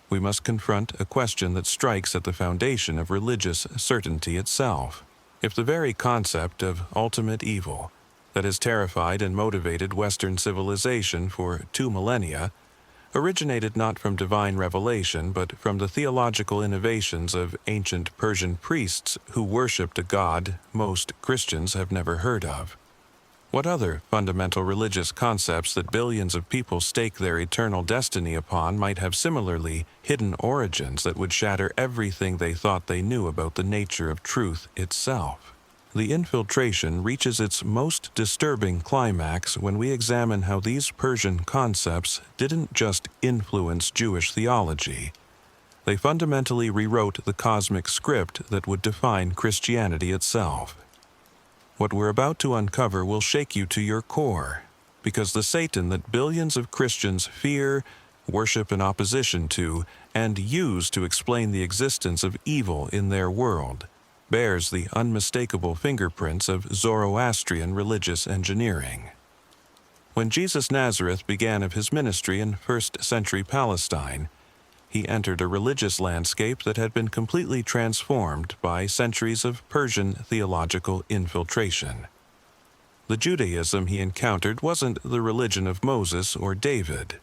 we must confront a question that strikes at the foundation of religious certainty itself. If the very concept of ultimate evil that has terrified and motivated Western civilization for 2 millennia originated not from divine revelation but from the theological innovations of ancient Persian priests who worshipped a god most Christians have never heard of, what other fundamental religious concepts that billions of people stake their eternal destiny upon might have similarly hidden origins that would shatter everything they thought they knew about the nature of truth itself? The infiltration reaches its most disturbing climax when we examine how these Persian concepts didn't just influence Jewish theology. They fundamentally rewrote the cosmic script that would define Christianity itself. What we're about to uncover will shake you to your core, because the Satan that billions of Christians fear, worship in opposition to, and use to explain the existence of evil in their world bears the unmistakable fingerprints of Zoroastrian religious engineering. When Jesus Nazareth began of his ministry in first-century Palestine, he entered a religious landscape that had been completely transformed by centuries of Persian theological infiltration. The Judaism he encountered wasn't the religion of Moses or David.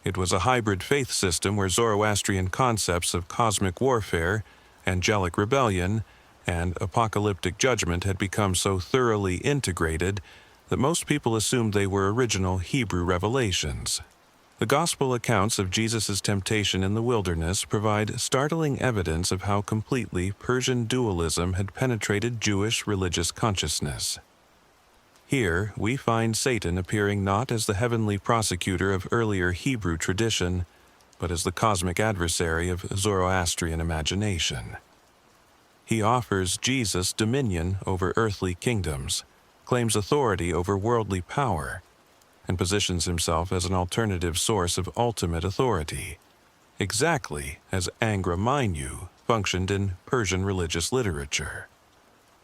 It was a hybrid faith system where Zoroastrian concepts of cosmic warfare, angelic rebellion, and apocalyptic judgment had become so thoroughly integrated that most people assumed they were original Hebrew revelations. The Gospel accounts of Jesus' temptation in the wilderness provide startling evidence of how completely Persian dualism had penetrated Jewish religious consciousness. Here, we find Satan appearing not as the heavenly prosecutor of earlier Hebrew tradition, but as the cosmic adversary of Zoroastrian imagination. He offers Jesus dominion over earthly kingdoms, claims authority over worldly power, and positions himself as an alternative source of ultimate authority, exactly as Ahriman functioned in Persian religious literature.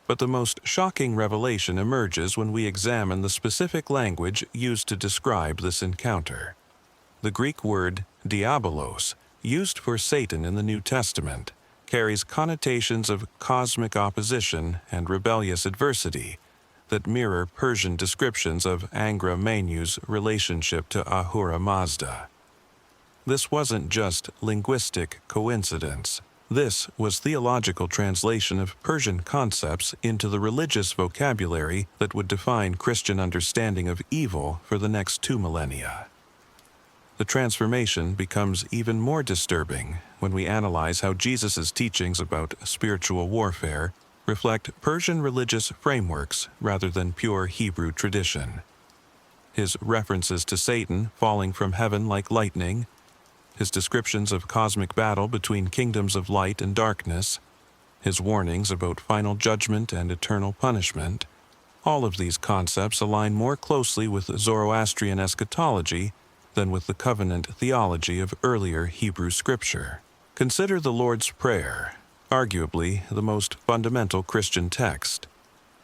But the most shocking revelation emerges when we examine the specific language used to describe this encounter. The Greek word diabolos, used for Satan in the New Testament, carries connotations of cosmic opposition and rebellious adversity that mirror Persian descriptions of Ahriman's relationship to Ahura Mazda. This wasn't just linguistic coincidence. This was theological translation of Persian concepts into the religious vocabulary that would define Christian understanding of evil for the next 2 millennia. The transformation becomes even more disturbing when we analyze how Jesus' teachings about spiritual warfare reflect Persian religious frameworks rather than pure Hebrew tradition. His references to Satan falling from heaven like lightning, his descriptions of cosmic battle between kingdoms of light and darkness, his warnings about final judgment and eternal punishment, all of these concepts align more closely with Zoroastrian eschatology than with the covenant theology of earlier Hebrew scripture. Consider the Lord's Prayer, arguably the most fundamental Christian text.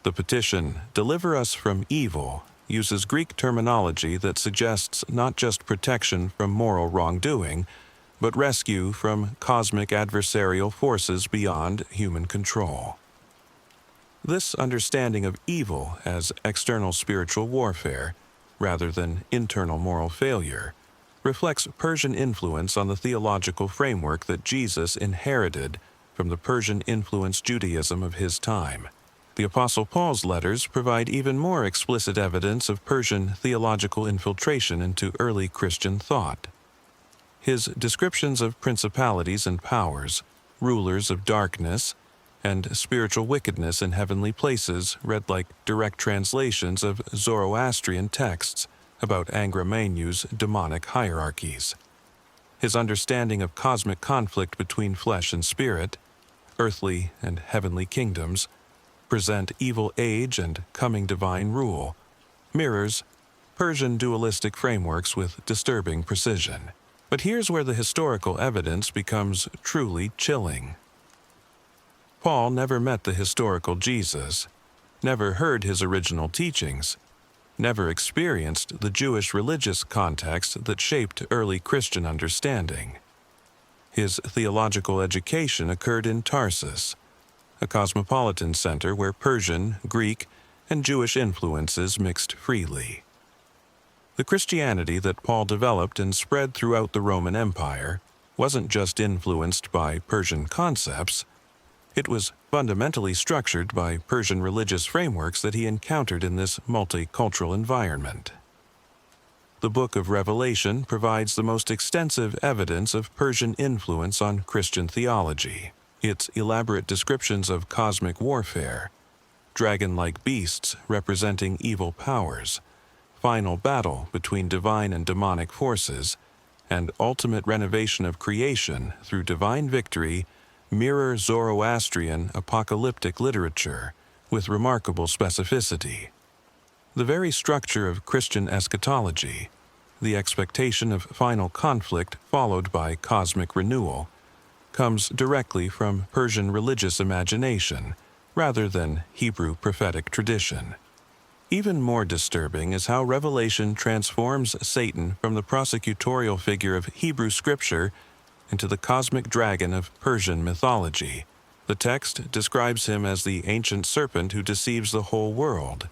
The petition, "Deliver us from evil," uses Greek terminology that suggests not just protection from moral wrongdoing, but rescue from cosmic adversarial forces beyond human control. This understanding of evil as external spiritual warfare, rather than internal moral failure, reflects Persian influence on the theological framework that Jesus inherited from the Persian-influenced Judaism of his time. The Apostle Paul's letters provide even more explicit evidence of Persian theological infiltration into early Christian thought. His descriptions of principalities and powers, rulers of darkness, and spiritual wickedness in heavenly places read like direct translations of Zoroastrian texts about Ahriman's demonic hierarchies. His understanding of cosmic conflict between flesh and spirit, earthly and heavenly kingdoms, present evil age and coming divine rule, mirrors Persian dualistic frameworks with disturbing precision. But here's where the historical evidence becomes truly chilling. Paul never met the historical Jesus, never heard his original teachings, never experienced the Jewish religious context that shaped early Christian understanding. His theological education occurred in Tarsus, a cosmopolitan center where Persian, Greek, and Jewish influences mixed freely. The Christianity that Paul developed and spread throughout the Roman Empire wasn't just influenced by Persian concepts. It was fundamentally structured by Persian religious frameworks that he encountered in this multicultural environment. The Book of Revelation provides the most extensive evidence of Persian influence on Christian theology. Its elaborate descriptions of cosmic warfare, dragon-like beasts representing evil powers, final battle between divine and demonic forces, and ultimate renovation of creation through divine victory mirror Zoroastrian apocalyptic literature with remarkable specificity. The very structure of Christian eschatology, the expectation of final conflict followed by cosmic renewal, comes directly from Persian religious imagination rather than Hebrew prophetic tradition. Even more disturbing is how Revelation transforms Satan from the prosecutorial figure of Hebrew scripture into the cosmic dragon of Persian mythology. The text describes him as the ancient serpent who deceives the whole world,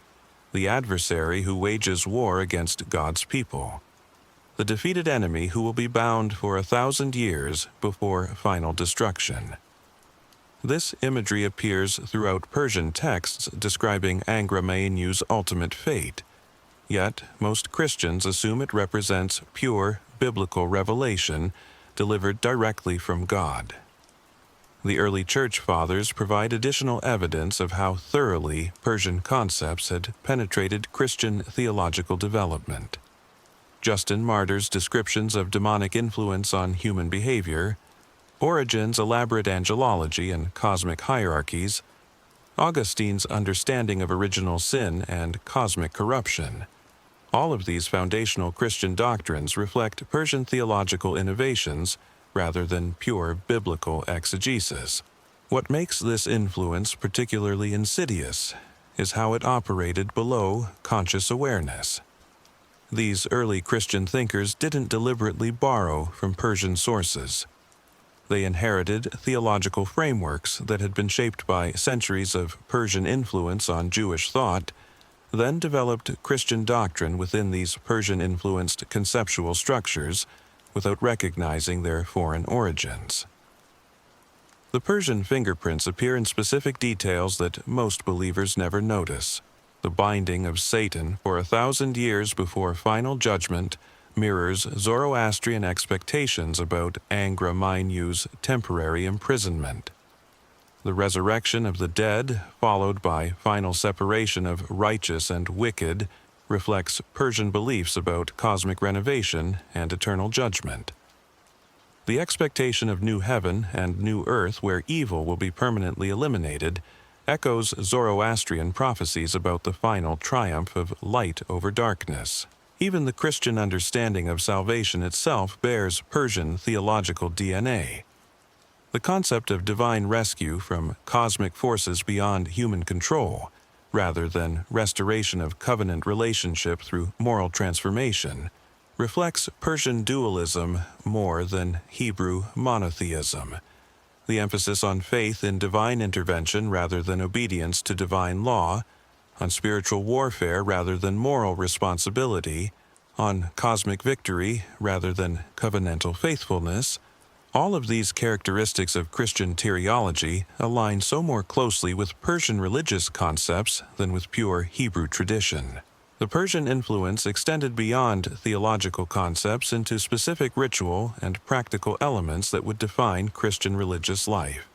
the adversary who wages war against God's people, the defeated enemy who will be bound for 1,000 years before final destruction. This imagery appears throughout Persian texts describing Ahriman's ultimate fate, yet most Christians assume it represents pure biblical revelation delivered directly from God. The early church fathers provide additional evidence of how thoroughly Persian concepts had penetrated Christian theological development. Justin Martyr's descriptions of demonic influence on human behavior, Origen's elaborate angelology and cosmic hierarchies, Augustine's understanding of original sin and cosmic corruption. All of these foundational Christian doctrines reflect Persian theological innovations rather than pure biblical exegesis. What makes this influence particularly insidious is how it operated below conscious awareness. These early Christian thinkers didn't deliberately borrow from Persian sources. They inherited theological frameworks that had been shaped by centuries of Persian influence on Jewish thought, then developed Christian doctrine within these Persian-influenced conceptual structures, without recognizing their foreign origins. The Persian fingerprints appear in specific details that most believers never notice. The binding of Satan for 1,000 years before final judgment mirrors Zoroastrian expectations about Angra Mainyu's temporary imprisonment. The resurrection of the dead, followed by final separation of righteous and wicked, reflects Persian beliefs about cosmic renovation and eternal judgment. The expectation of new heaven and new earth where evil will be permanently eliminated echoes Zoroastrian prophecies about the final triumph of light over darkness. Even the Christian understanding of salvation itself bears Persian theological DNA. The concept of divine rescue from cosmic forces beyond human control, rather than restoration of covenant relationship through moral transformation, reflects Persian dualism more than Hebrew monotheism. The emphasis on faith in divine intervention rather than obedience to divine law, on spiritual warfare rather than moral responsibility, on cosmic victory rather than covenantal faithfulness, all of these characteristics of Christian teleology align so more closely with Persian religious concepts than with pure Hebrew tradition. The Persian influence extended beyond theological concepts into specific ritual and practical elements that would define Christian religious life.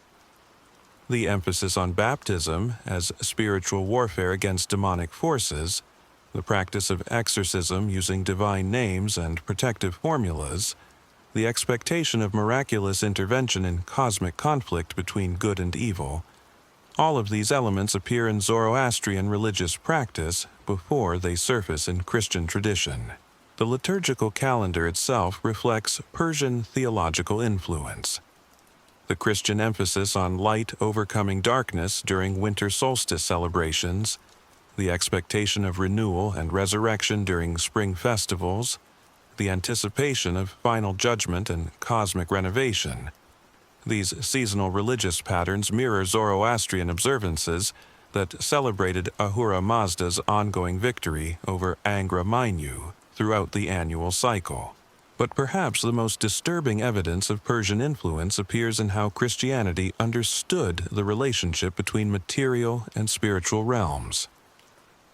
The emphasis on baptism as spiritual warfare against demonic forces, the practice of exorcism using divine names and protective formulas, the expectation of miraculous intervention in cosmic conflict between good and evil, all of these elements appear in Zoroastrian religious practice before they surface in Christian tradition. The liturgical calendar itself reflects Persian theological influence. The Christian emphasis on light overcoming darkness during winter solstice celebrations, the expectation of renewal and resurrection during spring festivals, the anticipation of final judgment and cosmic renovation. These seasonal religious patterns mirror Zoroastrian observances that celebrated Ahura Mazda's ongoing victory over Angra Mainyu throughout the annual cycle. But perhaps the most disturbing evidence of Persian influence appears in how Christianity understood the relationship between material and spiritual realms.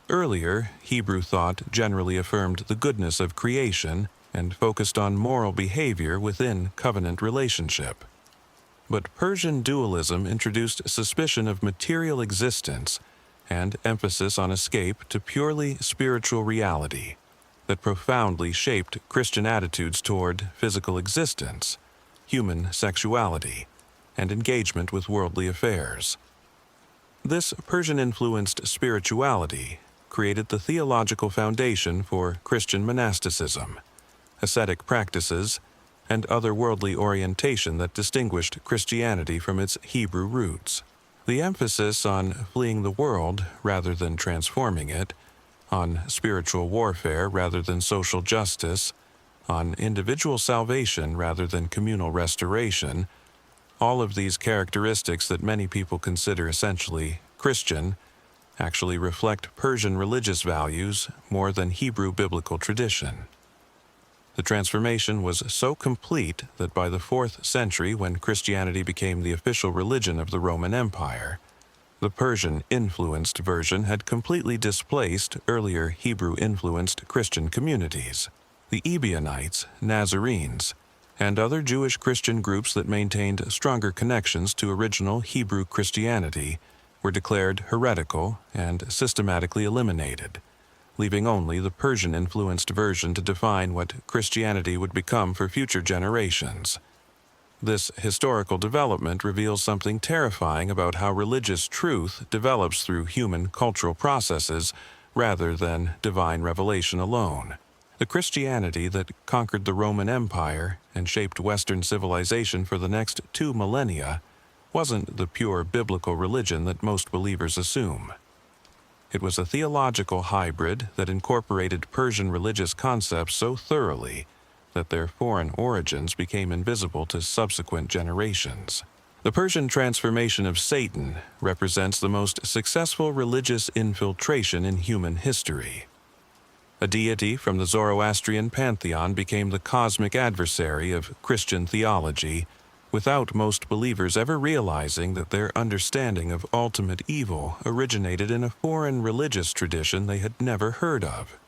Earlier, Hebrew thought generally affirmed the goodness of creation and focused on moral behavior within covenant relationship. But Persian dualism introduced suspicion of material existence and emphasis on escape to purely spiritual reality that profoundly shaped Christian attitudes toward physical existence, human sexuality, and engagement with worldly affairs. This Persian-influenced spirituality created the theological foundation for Christian monasticism, ascetic practices, and otherworldly orientation that distinguished Christianity from its Hebrew roots. The emphasis on fleeing the world rather than transforming it, on spiritual warfare rather than social justice, on individual salvation rather than communal restoration, all of these characteristics that many people consider essentially Christian actually reflect Persian religious values more than Hebrew biblical tradition. The transformation was so complete that by the 4th century, when Christianity became the official religion of the Roman Empire, the Persian-influenced version had completely displaced earlier Hebrew-influenced Christian communities. The Ebionites, Nazarenes, and other Jewish Christian groups that maintained stronger connections to original Hebrew Christianity were declared heretical and systematically eliminated, leaving only the Persian-influenced version to define what Christianity would become for future generations. This historical development reveals something terrifying about how religious truth develops through human cultural processes rather than divine revelation alone. The Christianity that conquered the Roman Empire and shaped Western civilization for the next 2 millennia wasn't the pure biblical religion that most believers assume. It was a theological hybrid that incorporated Persian religious concepts so thoroughly that their foreign origins became invisible to subsequent generations. The Persian transformation of Satan represents the most successful religious infiltration in human history. A deity from the Zoroastrian pantheon became the cosmic adversary of Christian theology, without most believers ever realizing that their understanding of ultimate evil originated in a foreign religious tradition they had never heard of.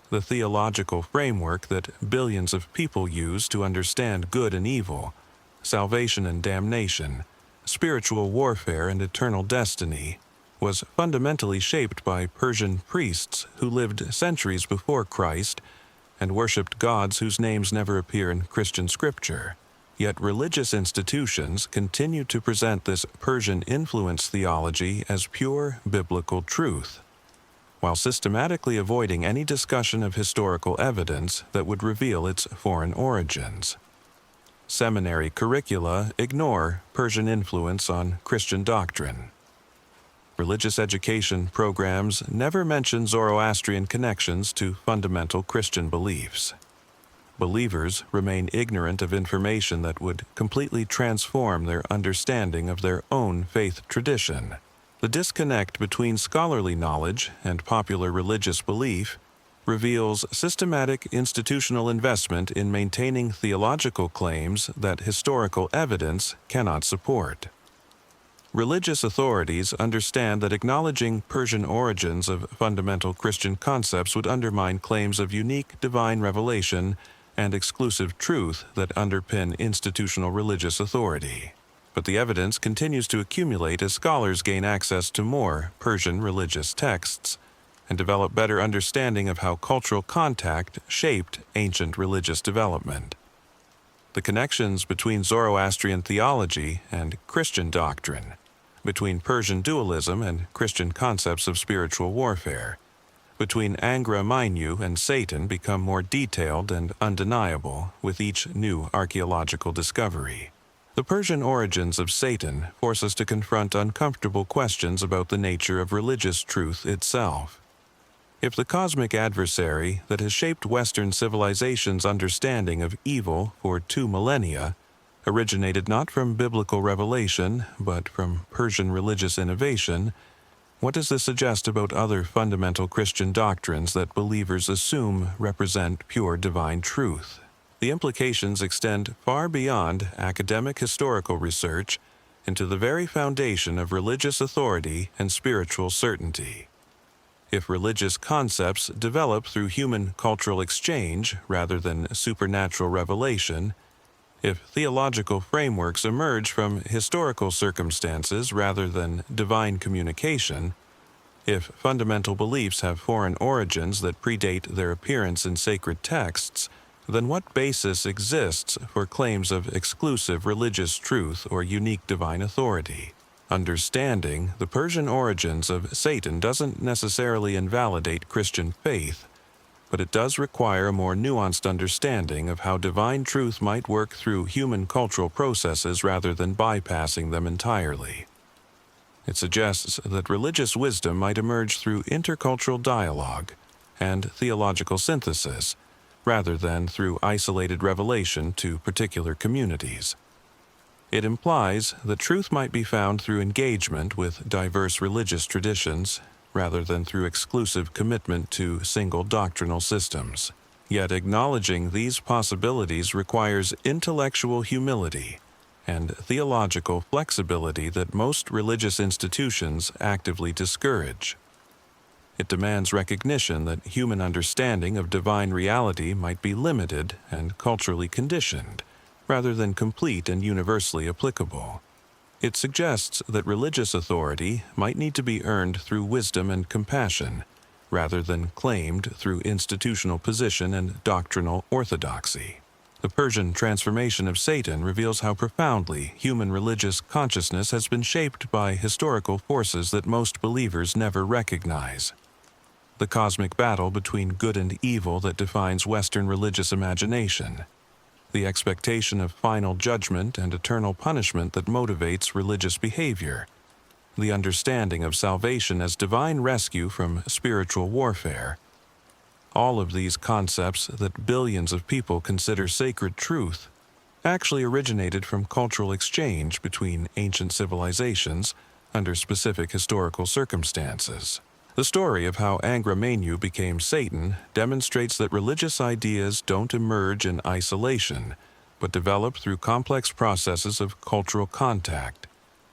The theological framework that billions of people use to understand good and evil, salvation and damnation, spiritual warfare and eternal destiny, was fundamentally shaped by Persian priests who lived centuries before Christ and worshipped gods whose names never appear in Christian scripture. Yet religious institutions continue to present this Persian-influenced theology as pure biblical truth, while systematically avoiding any discussion of historical evidence that would reveal its foreign origins. Seminary curricula ignore Persian influence on Christian doctrine. Religious education programs never mention Zoroastrian connections to fundamental Christian beliefs. Believers remain ignorant of information that would completely transform their understanding of their own faith tradition. The disconnect between scholarly knowledge and popular religious belief reveals systematic institutional investment in maintaining theological claims that historical evidence cannot support. Religious authorities understand that acknowledging Persian origins of fundamental Christian concepts would undermine claims of unique divine revelation and exclusive truth that underpin institutional religious authority. But the evidence continues to accumulate as scholars gain access to more Persian religious texts and develop better understanding of how cultural contact shaped ancient religious development. The connections between Zoroastrian theology and Christian doctrine, between Persian dualism and Christian concepts of spiritual warfare, between Angra Mainyu and Satan become more detailed and undeniable with each new archaeological discovery. The Persian origins of Satan force us to confront uncomfortable questions about the nature of religious truth itself. If the cosmic adversary that has shaped Western civilization's understanding of evil for 2 millennia originated not from biblical revelation, but from Persian religious innovation, what does this suggest about other fundamental Christian doctrines that believers assume represent pure divine truth? The implications extend far beyond academic historical research into the very foundation of religious authority and spiritual certainty. If religious concepts develop through human cultural exchange rather than supernatural revelation, if theological frameworks emerge from historical circumstances rather than divine communication, if fundamental beliefs have foreign origins that predate their appearance in sacred texts, then what basis exists for claims of exclusive religious truth or unique divine authority? Understanding the Persian origins of Satan doesn't necessarily invalidate Christian faith, but it does require a more nuanced understanding of how divine truth might work through human cultural processes rather than bypassing them entirely. It suggests that religious wisdom might emerge through intercultural dialogue and theological synthesis, rather than through isolated revelation to particular communities. It implies that truth might be found through engagement with diverse religious traditions, rather than through exclusive commitment to single doctrinal systems. Yet acknowledging these possibilities requires intellectual humility and theological flexibility that most religious institutions actively discourage. It demands recognition that human understanding of divine reality might be limited and culturally conditioned, rather than complete and universally applicable. It suggests that religious authority might need to be earned through wisdom and compassion, rather than claimed through institutional position and doctrinal orthodoxy. The Persian transformation of Satan reveals how profoundly human religious consciousness has been shaped by historical forces that most believers never recognize. The cosmic battle between good and evil that defines Western religious imagination, the expectation of final judgment and eternal punishment that motivates religious behavior, the understanding of salvation as divine rescue from spiritual warfare. All of these concepts that billions of people consider sacred truth actually originated from cultural exchange between ancient civilizations under specific historical circumstances. The story of how Ahriman became Satan demonstrates that religious ideas don't emerge in isolation, but develop through complex processes of cultural contact,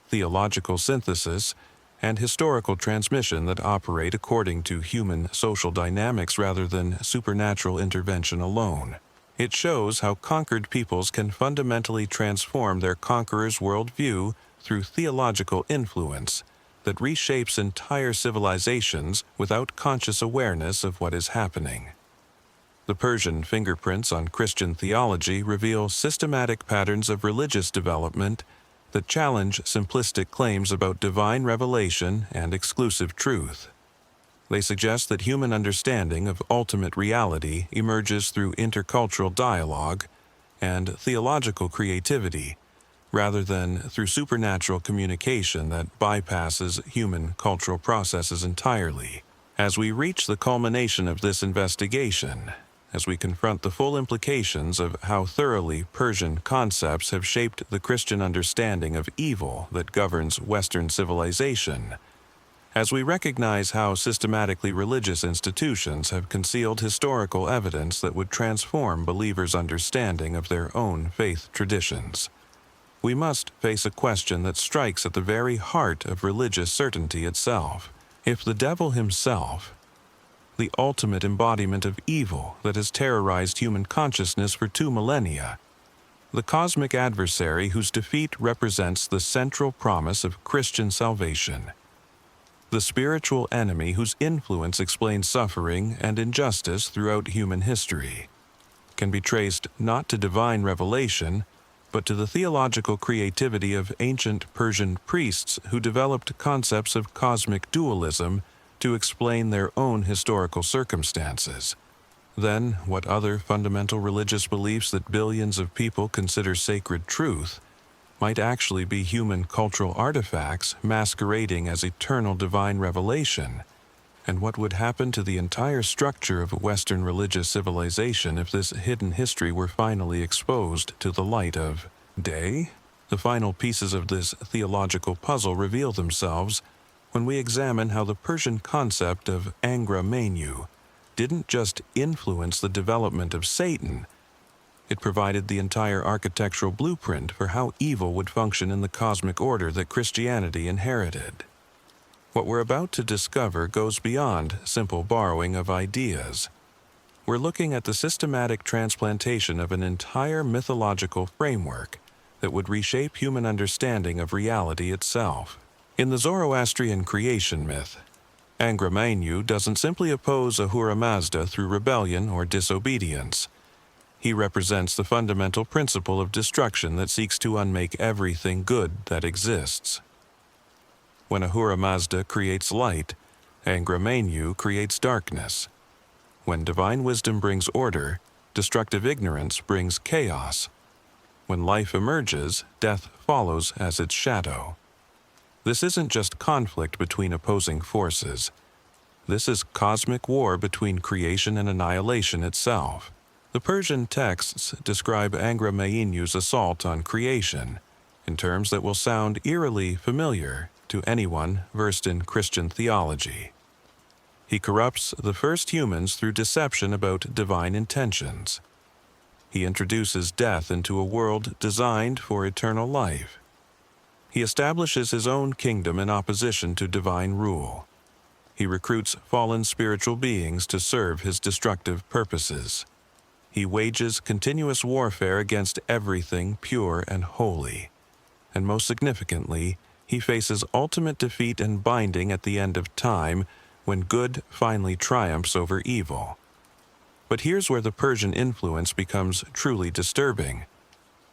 theological synthesis, and historical transmission that operate according to human social dynamics rather than supernatural intervention alone. It shows how conquered peoples can fundamentally transform their conqueror's worldview through theological influence that reshapes entire civilizations without conscious awareness of what is happening. The Persian fingerprints on Christian theology reveal systematic patterns of religious development that challenge simplistic claims about divine revelation and exclusive truth. They suggest that human understanding of ultimate reality emerges through intercultural dialogue and theological creativity, rather than through supernatural communication that bypasses human cultural processes entirely. As we reach the culmination of this investigation, as we confront the full implications of how thoroughly Persian concepts have shaped the Christian understanding of evil that governs Western civilization, as we recognize how systematically religious institutions have concealed historical evidence that would transform believers' understanding of their own faith traditions, we must face a question that strikes at the very heart of religious certainty itself. If the devil himself, the ultimate embodiment of evil that has terrorized human consciousness for 2 millennia, the cosmic adversary whose defeat represents the central promise of Christian salvation, the spiritual enemy whose influence explains suffering and injustice throughout human history, can be traced not to divine revelation, but to the theological creativity of ancient Persian priests who developed concepts of cosmic dualism to explain their own historical circumstances. Then, what other fundamental religious beliefs that billions of people consider sacred truth might actually be human cultural artifacts masquerading as eternal divine revelation? And what would happen to the entire structure of Western religious civilization if this hidden history were finally exposed to the light of day? The final pieces of this theological puzzle reveal themselves when we examine how the Persian concept of Ahriman didn't just influence the development of Satan, it provided the entire architectural blueprint for how evil would function in the cosmic order that Christianity inherited. What we're about to discover goes beyond simple borrowing of ideas. We're looking at the systematic transplantation of an entire mythological framework that would reshape human understanding of reality itself. In the Zoroastrian creation myth, Ahriman doesn't simply oppose Ahura Mazda through rebellion or disobedience. He represents the fundamental principle of destruction that seeks to unmake everything good that exists. When Ahura Mazda creates light, Ahriman creates darkness. When divine wisdom brings order, destructive ignorance brings chaos. When life emerges, death follows as its shadow. This isn't just conflict between opposing forces. This is cosmic war between creation and annihilation itself. The Persian texts describe Ahriman's assault on creation in terms that will sound eerily familiar to anyone versed in Christian theology. He corrupts the first humans through deception about divine intentions. He introduces death into a world designed for eternal life. He establishes his own kingdom in opposition to divine rule. He recruits fallen spiritual beings to serve his destructive purposes. He wages continuous warfare against everything pure and holy. And most significantly, he faces ultimate defeat and binding at the end of time when good finally triumphs over evil. But here's where the Persian influence becomes truly disturbing.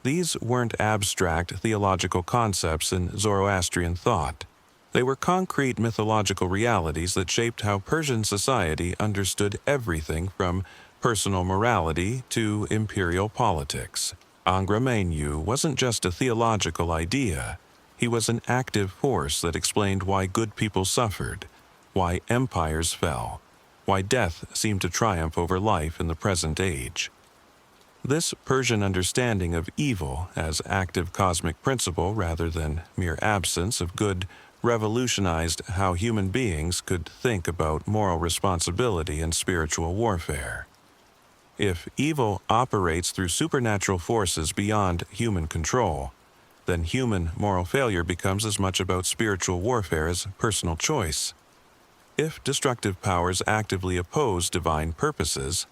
These weren't abstract theological concepts in Zoroastrian thought. They were concrete mythological realities that shaped how Persian society understood everything from personal morality to imperial politics. Ahriman wasn't just a theological idea. He was an active force that explained why good people suffered, why empires fell, why death seemed to triumph over life in the present age. This Persian understanding of evil as active cosmic principle rather than mere absence of good revolutionized how human beings could think about moral responsibility and spiritual warfare. If evil operates through supernatural forces beyond human control, then human moral failure becomes as much about spiritual warfare as personal choice. If destructive powers actively oppose divine purposes,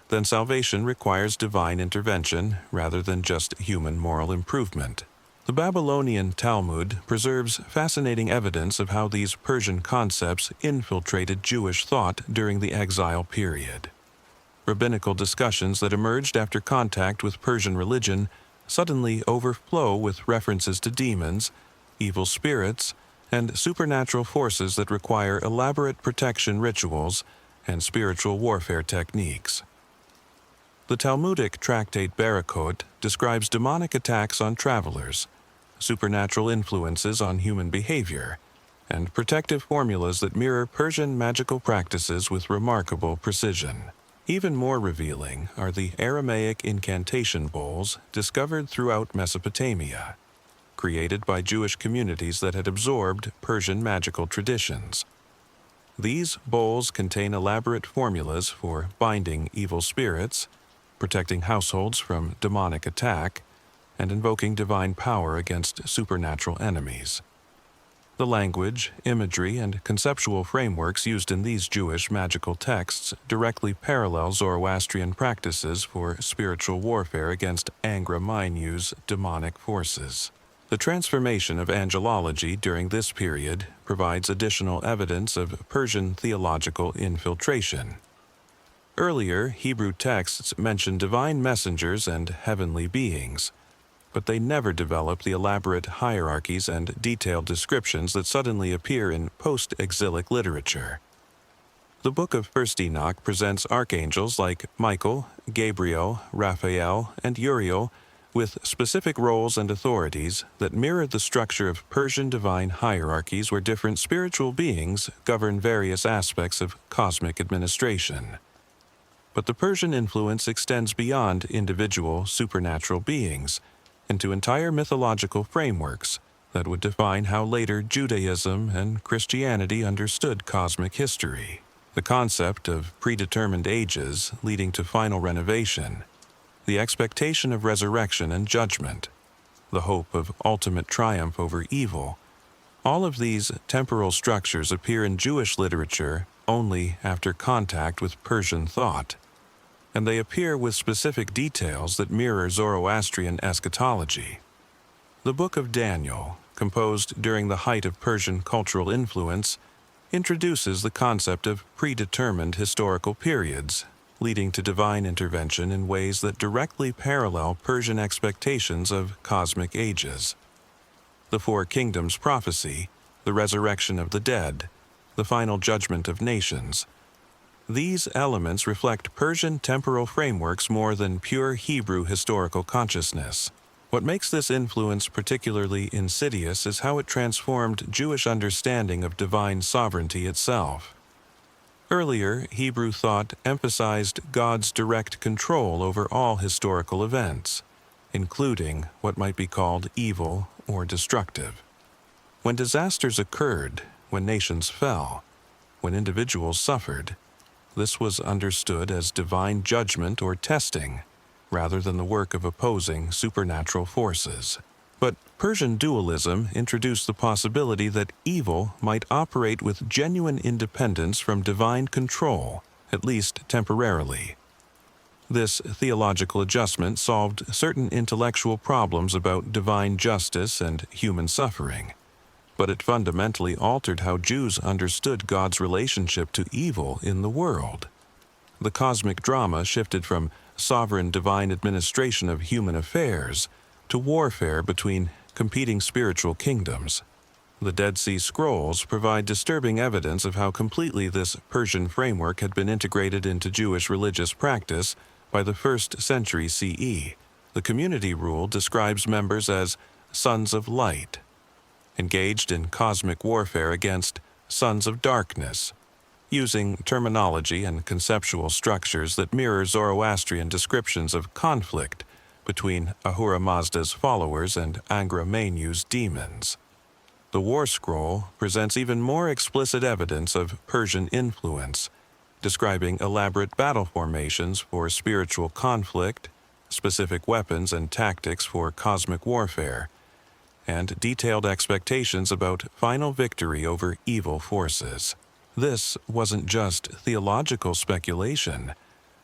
then salvation requires divine intervention rather than just human moral improvement. The Babylonian Talmud preserves fascinating evidence of how these Persian concepts infiltrated Jewish thought during the exile period. Rabbinical discussions that emerged after contact with Persian religion suddenly overflow with references to demons, evil spirits, and supernatural forces that require elaborate protection rituals and spiritual warfare techniques. The Talmudic tractate Barakot describes demonic attacks on travelers, supernatural influences on human behavior, and protective formulas that mirror Persian magical practices with remarkable precision. Even more revealing are the Aramaic incantation bowls discovered throughout Mesopotamia, created by Jewish communities that had absorbed Persian magical traditions. These bowls contain elaborate formulas for binding evil spirits, protecting households from demonic attack, and invoking divine power against supernatural enemies. The language, imagery, and conceptual frameworks used in these Jewish magical texts directly parallel Zoroastrian practices for spiritual warfare against Angra Mainyu's demonic forces. The transformation of angelology during this period provides additional evidence of Persian theological infiltration. Earlier, Hebrew texts mention divine messengers and heavenly beings, but they never develop the elaborate hierarchies and detailed descriptions that suddenly appear in post-exilic literature. The Book of 1 Enoch presents archangels like Michael, Gabriel, Raphael, and Uriel with specific roles and authorities that mirror the structure of Persian divine hierarchies where different spiritual beings govern various aspects of cosmic administration. But the Persian influence extends beyond individual supernatural beings into entire mythological frameworks that would define how later Judaism and Christianity understood cosmic history. The concept of predetermined ages leading to final renovation, the expectation of resurrection and judgment, the hope of ultimate triumph over evil, all of these temporal structures appear in Jewish literature only after contact with Persian thought, and they appear with specific details that mirror Zoroastrian eschatology. The Book of Daniel, composed during the height of Persian cultural influence, introduces the concept of predetermined historical periods, leading to divine intervention in ways that directly parallel Persian expectations of cosmic ages. The Four Kingdoms prophecy, the resurrection of the dead, the final judgment of nations. These elements reflect Persian temporal frameworks more than pure Hebrew historical consciousness. What makes this influence particularly insidious is how it transformed Jewish understanding of divine sovereignty itself. Earlier, Hebrew thought emphasized God's direct control over all historical events, including what might be called evil or destructive. When disasters occurred, when nations fell, when individuals suffered, this was understood as divine judgment or testing, rather than the work of opposing supernatural forces. But Persian dualism introduced the possibility that evil might operate with genuine independence from divine control, at least temporarily. This theological adjustment solved certain intellectual problems about divine justice and human suffering, but it fundamentally altered how Jews understood God's relationship to evil in the world. The cosmic drama shifted from sovereign divine administration of human affairs to warfare between competing spiritual kingdoms. The Dead Sea Scrolls provide disturbing evidence of how completely this Persian framework had been integrated into Jewish religious practice by the 1st century CE. The community rule describes members as sons of light, engaged in cosmic warfare against sons of darkness, using terminology and conceptual structures that mirror Zoroastrian descriptions of conflict between Ahura Mazda's followers and Angra Mainyu's demons. The War Scroll presents even more explicit evidence of Persian influence, describing elaborate battle formations for spiritual conflict, specific weapons and tactics for cosmic warfare, and detailed expectations about final victory over evil forces. This wasn't just theological speculation.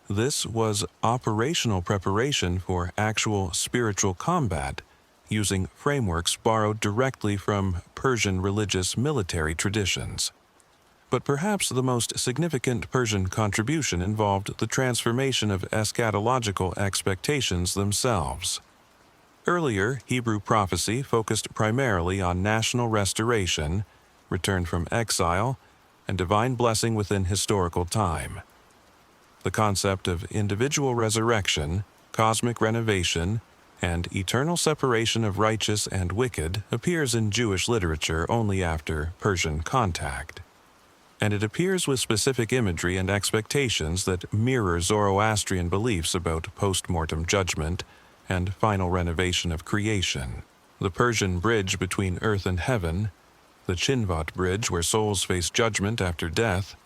This was operational preparation for actual spiritual combat, using frameworks borrowed directly from Persian religious military traditions. But perhaps the most significant Persian contribution involved the transformation of eschatological expectations themselves. Earlier, Hebrew prophecy focused primarily on national restoration, return from exile, and divine blessing within historical time. The concept of individual resurrection, cosmic renovation, and eternal separation of righteous and wicked appears in Jewish literature only after Persian contact. And it appears with specific imagery and expectations that mirror Zoroastrian beliefs about post-mortem judgment and final renovation of creation. The Persian bridge between earth and heaven, the Chinvat bridge where souls face judgment after death,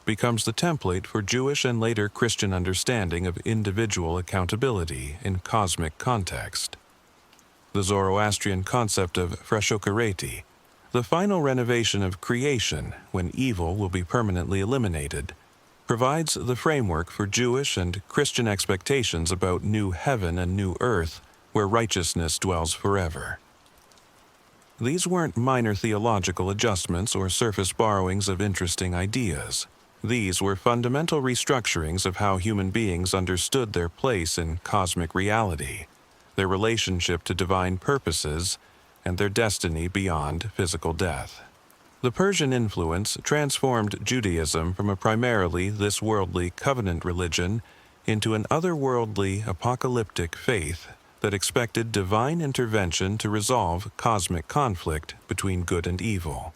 becomes the template for Jewish and later Christian understanding of individual accountability in cosmic context. The Zoroastrian concept of freshokhareti, the final renovation of creation when evil will be permanently eliminated, provides the framework for Jewish and Christian expectations about new heaven and new earth where righteousness dwells forever. These weren't minor theological adjustments or surface borrowings of interesting ideas. These were fundamental restructurings of how human beings understood their place in cosmic reality, their relationship to divine purposes, and their destiny beyond physical death. The Persian influence transformed Judaism from a primarily this-worldly covenant religion into an otherworldly apocalyptic faith that expected divine intervention to resolve cosmic conflict between good and evil.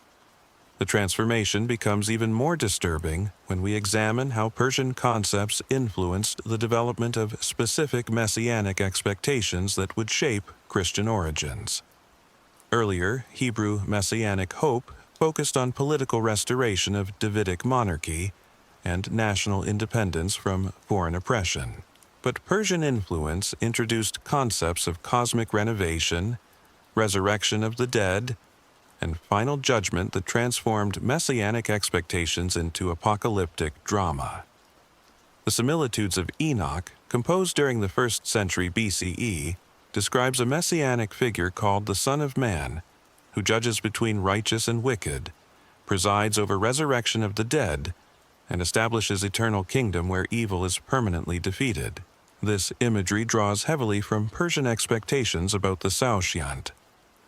The transformation becomes even more disturbing when we examine how Persian concepts influenced the development of specific messianic expectations that would shape Christian origins. Earlier, Hebrew messianic hope focused on political restoration of Davidic monarchy and national independence from foreign oppression. But Persian influence introduced concepts of cosmic renovation, resurrection of the dead, and final judgment that transformed messianic expectations into apocalyptic drama. The Similitudes of Enoch, composed during the 1st century BCE, describes a messianic figure called the Son of Man, who judges between righteous and wicked, presides over resurrection of the dead, and establishes eternal kingdom where evil is permanently defeated. This imagery draws heavily from Persian expectations about the Saoshyant,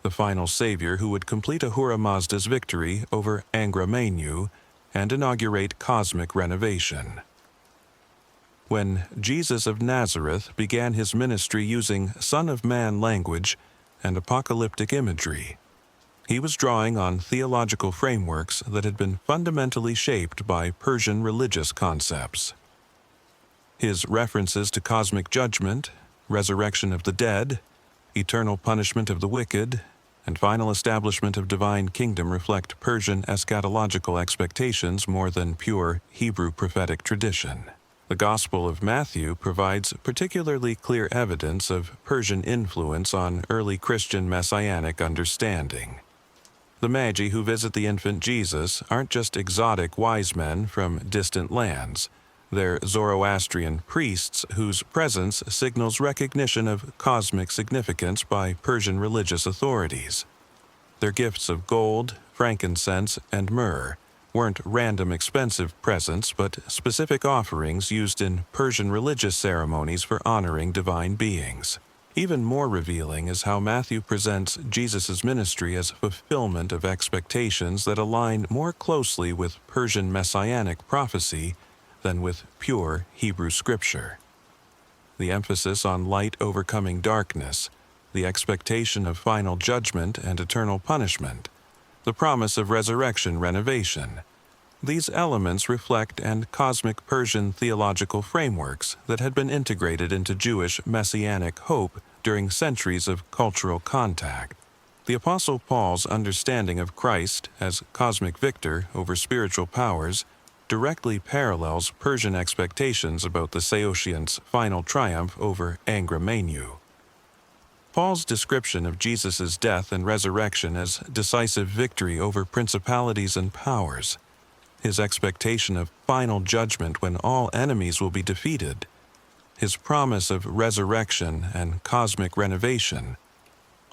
the final savior who would complete Ahura Mazda's victory over Angra Mainyu and inaugurate cosmic renovation. When Jesus of Nazareth began his ministry using Son of Man language and apocalyptic imagery, he was drawing on theological frameworks that had been fundamentally shaped by Persian religious concepts. His references to cosmic judgment, resurrection of the dead, eternal punishment of the wicked, and final establishment of divine kingdom reflect Persian eschatological expectations more than pure Hebrew prophetic tradition. The Gospel of Matthew provides particularly clear evidence of Persian influence on early Christian messianic understanding. The Magi who visit the infant Jesus aren't just exotic wise men from distant lands. They're Zoroastrian priests whose presence signals recognition of cosmic significance by Persian religious authorities. Their gifts of gold, frankincense, and myrrh weren't random expensive presents but specific offerings used in Persian religious ceremonies for honoring divine beings. Even more revealing is how Matthew presents Jesus' ministry as fulfillment of expectations that align more closely with Persian messianic prophecy than with pure Hebrew scripture. The emphasis on light overcoming darkness, the expectation of final judgment and eternal punishment, the promise of resurrection renovation. These elements reflect and cosmic Persian theological frameworks that had been integrated into Jewish messianic hope during centuries of cultural contact. The Apostle Paul's understanding of Christ as cosmic victor over spiritual powers directly parallels Persian expectations about the Saotians' final triumph over Ahriman. Paul's description of Jesus' death and resurrection as decisive victory over principalities and powers, his expectation of final judgment when all enemies will be defeated, his promise of resurrection and cosmic renovation,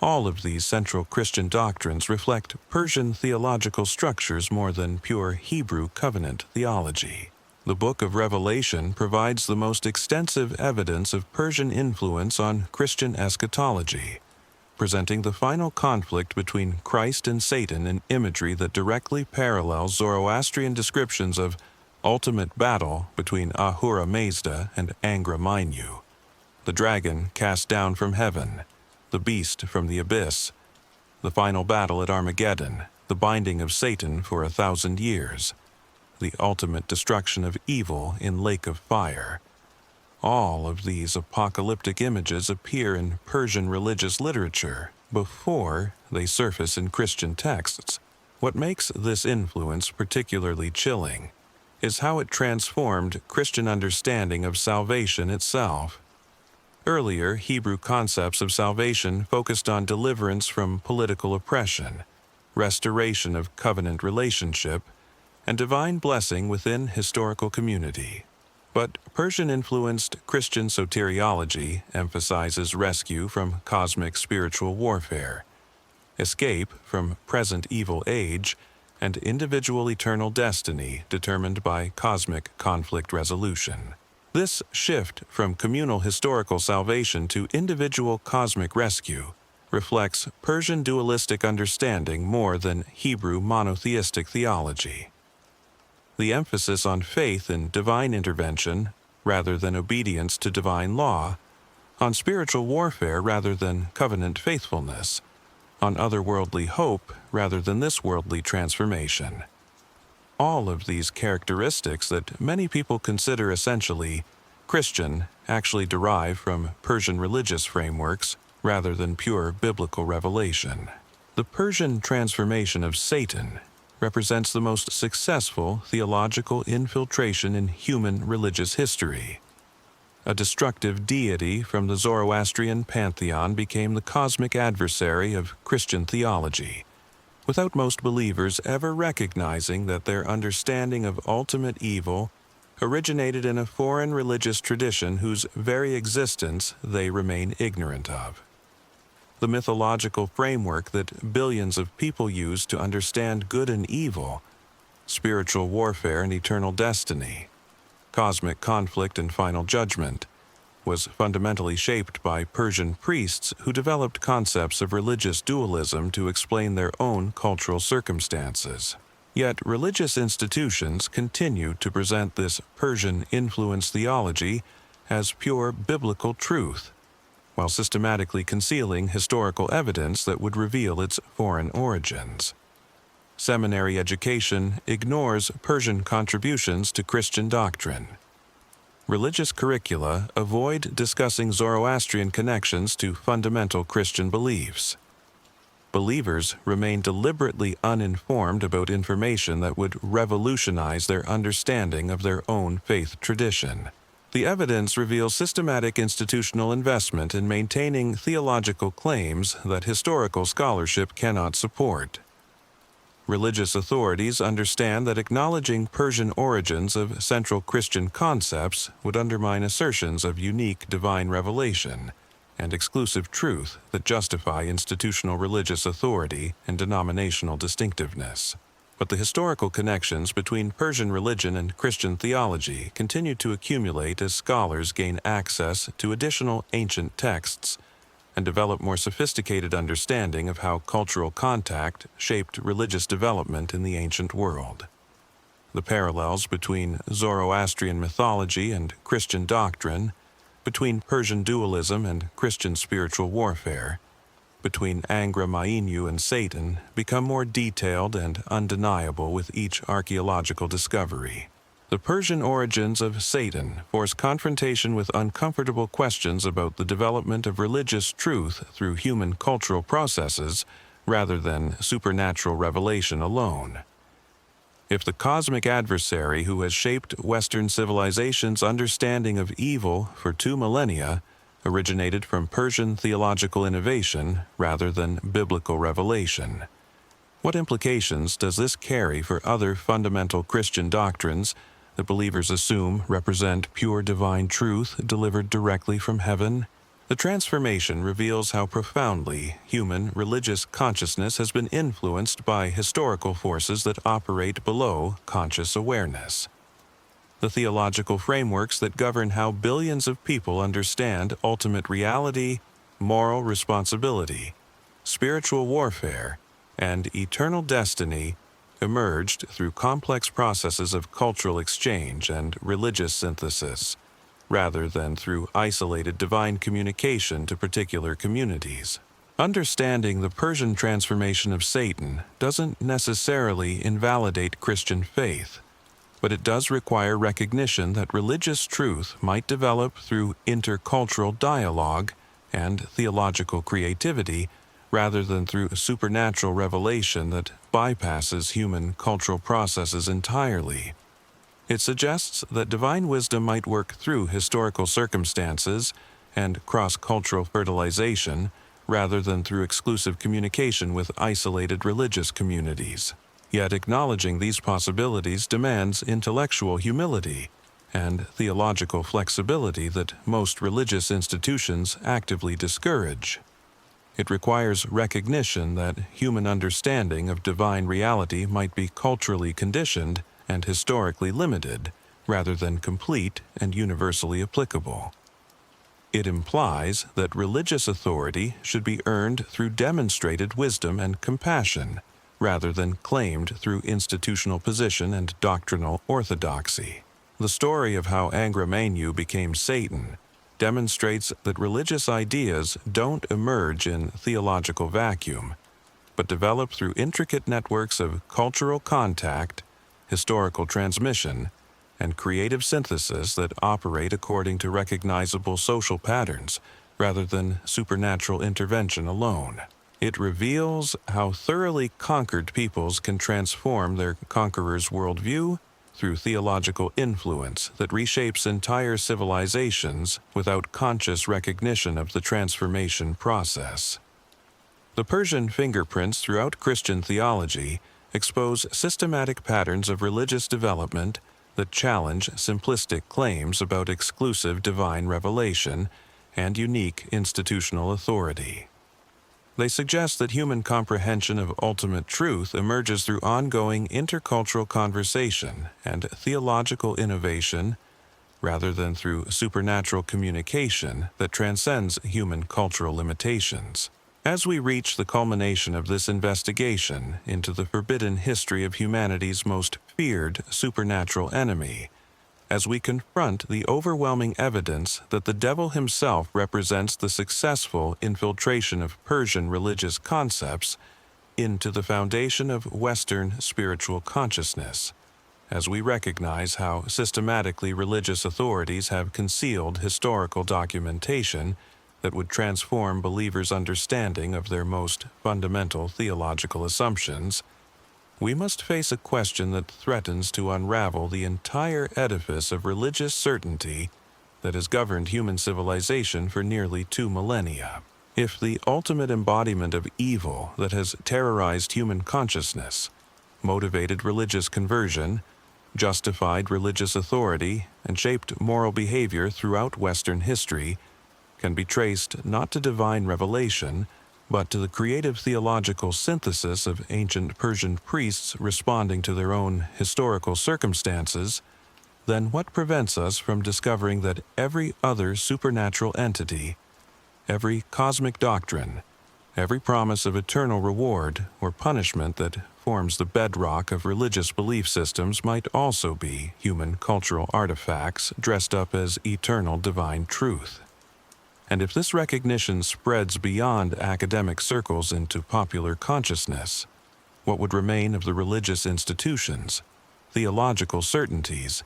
all of these central Christian doctrines reflect Persian theological structures more than pure Hebrew covenant theology. The book of Revelation provides the most extensive evidence of Persian influence on Christian eschatology, presenting the final conflict between Christ and Satan in imagery that directly parallels Zoroastrian descriptions of ultimate battle between Ahura Mazda and Angra Mainyu, the dragon cast down from heaven, the beast from the abyss, the final battle at Armageddon, the binding of Satan for 1,000 years, the ultimate destruction of evil in lake of fire. All of these apocalyptic images appear in Persian religious literature before they surface in Christian texts. What makes this influence particularly chilling is how it transformed Christian understanding of salvation itself. Earlier, Hebrew concepts of salvation focused on deliverance from political oppression, restoration of covenant relationship, and divine blessing within historical community. But Persian-influenced Christian soteriology emphasizes rescue from cosmic spiritual warfare, escape from present evil age, and individual eternal destiny determined by cosmic conflict resolution. This shift from communal historical salvation to individual cosmic rescue reflects Persian dualistic understanding more than Hebrew monotheistic theology. The emphasis on faith in divine intervention rather than obedience to divine law, on spiritual warfare rather than covenant faithfulness, on otherworldly hope rather than this worldly transformation. All of these characteristics that many people consider essentially Christian actually derive from Persian religious frameworks rather than pure biblical revelation. The Persian transformation of Satan represents the most successful theological infiltration in human religious history. A destructive deity from the Zoroastrian pantheon became the cosmic adversary of Christian theology, without most believers ever recognizing that their understanding of ultimate evil originated in a foreign religious tradition whose very existence they remain ignorant of. The mythological framework that billions of people use to understand good and evil, spiritual warfare and eternal destiny, cosmic conflict and final judgment, was fundamentally shaped by Persian priests who developed concepts of religious dualism to explain their own cultural circumstances. Yet religious institutions continue to present this Persian-influenced theology as pure biblical truth, while systematically concealing historical evidence that would reveal its foreign origins. Seminary education ignores Persian contributions to Christian doctrine. Religious curricula avoid discussing Zoroastrian connections to fundamental Christian beliefs. Believers remain deliberately uninformed about information that would revolutionize their understanding of their own faith tradition. The evidence reveals systematic institutional investment in maintaining theological claims that historical scholarship cannot support. Religious authorities understand that acknowledging Persian origins of central Christian concepts would undermine assertions of unique divine revelation and exclusive truth that justify institutional religious authority and denominational distinctiveness. But the historical connections between Persian religion and Christian theology continue to accumulate as scholars gain access to additional ancient texts and develop more sophisticated understanding of how cultural contact shaped religious development in the ancient world. The parallels between Zoroastrian mythology and Christian doctrine, between Persian dualism and Christian spiritual warfare, between Angra Mainyu and Satan become more detailed and undeniable with each archaeological discovery. The Persian origins of Satan force confrontation with uncomfortable questions about the development of religious truth through human cultural processes rather than supernatural revelation alone. If the cosmic adversary who has shaped Western civilization's understanding of evil for 2 millennia originated from Persian theological innovation rather than biblical revelation, what implications does this carry for other fundamental Christian doctrines that believers assume represent pure divine truth delivered directly from heaven? The transformation reveals how profoundly human religious consciousness has been influenced by historical forces that operate below conscious awareness. The theological frameworks that govern how billions of people understand ultimate reality, moral responsibility, spiritual warfare, and eternal destiny emerged through complex processes of cultural exchange and religious synthesis, rather than through isolated divine communication to particular communities. Understanding the Persian transformation of Satan doesn't necessarily invalidate Christian faith, but it does require recognition that religious truth might develop through intercultural dialogue and theological creativity rather than through supernatural revelation that bypasses human cultural processes entirely. It suggests that divine wisdom might work through historical circumstances and cross-cultural fertilization rather than through exclusive communication with isolated religious communities. Yet acknowledging these possibilities demands intellectual humility and theological flexibility that most religious institutions actively discourage. It requires recognition that human understanding of divine reality might be culturally conditioned and historically limited, rather than complete and universally applicable. It implies that religious authority should be earned through demonstrated wisdom and compassion, rather than claimed through institutional position and doctrinal orthodoxy. The story of how Ahriman became Satan demonstrates that religious ideas don't emerge in theological vacuum, but develop through intricate networks of cultural contact, historical transmission, and creative synthesis that operate according to recognizable social patterns rather than supernatural intervention alone. It reveals how thoroughly conquered peoples can transform their conqueror's worldview through theological influence that reshapes entire civilizations without conscious recognition of the transformation process. The Persian fingerprints throughout Christian theology expose systematic patterns of religious development that challenge simplistic claims about exclusive divine revelation and unique institutional authority. They suggest that human comprehension of ultimate truth emerges through ongoing intercultural conversation and theological innovation, rather than through supernatural communication that transcends human cultural limitations. As we reach the culmination of this investigation into the forbidden history of humanity's most feared supernatural enemy, as we confront the overwhelming evidence that the devil himself represents the successful infiltration of Persian religious concepts into the foundation of Western spiritual consciousness, as we recognize how systematically religious authorities have concealed historical documentation that would transform believers' understanding of their most fundamental theological assumptions, we must face a question that threatens to unravel the entire edifice of religious certainty that has governed human civilization for nearly 2 millennia. If the ultimate embodiment of evil that has terrorized human consciousness, motivated religious conversion, justified religious authority, and shaped moral behavior throughout Western history, can be traced not to divine revelation, but to the creative theological synthesis of ancient Persian priests responding to their own historical circumstances, then what prevents us from discovering that every other supernatural entity, every cosmic doctrine, every promise of eternal reward or punishment that forms the bedrock of religious belief systems might also be human cultural artifacts dressed up as eternal divine truth? And if this recognition spreads beyond academic circles into popular consciousness, what would remain of the religious institutions, theological certainties,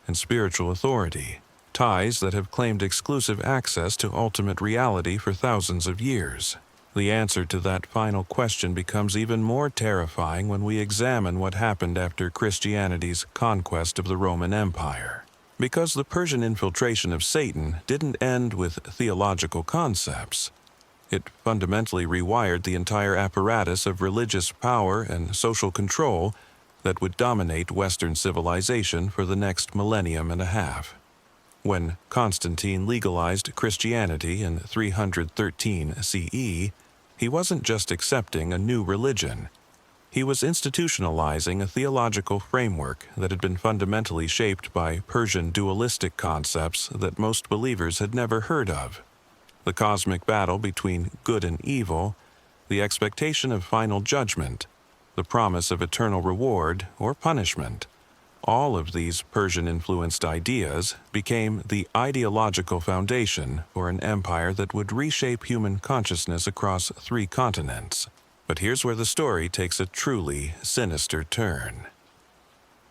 and spiritual authority, ties that have claimed exclusive access to ultimate reality for thousands of years? The answer to that final question becomes even more terrifying when we examine what happened after Christianity's conquest of the Roman Empire. Because the Persian infiltration of Satan didn't end with theological concepts. It fundamentally rewired the entire apparatus of religious power and social control that would dominate Western civilization for the next millennium and a half. When Constantine legalized Christianity in 313 CE, he wasn't just accepting a new religion. He was institutionalizing a theological framework that had been fundamentally shaped by Persian dualistic concepts that most believers had never heard of. The cosmic battle between good and evil, the expectation of final judgment, the promise of eternal reward or punishment. All of these Persian-influenced ideas became the ideological foundation for an empire that would reshape human consciousness across 3 continents. But here's where the story takes a truly sinister turn.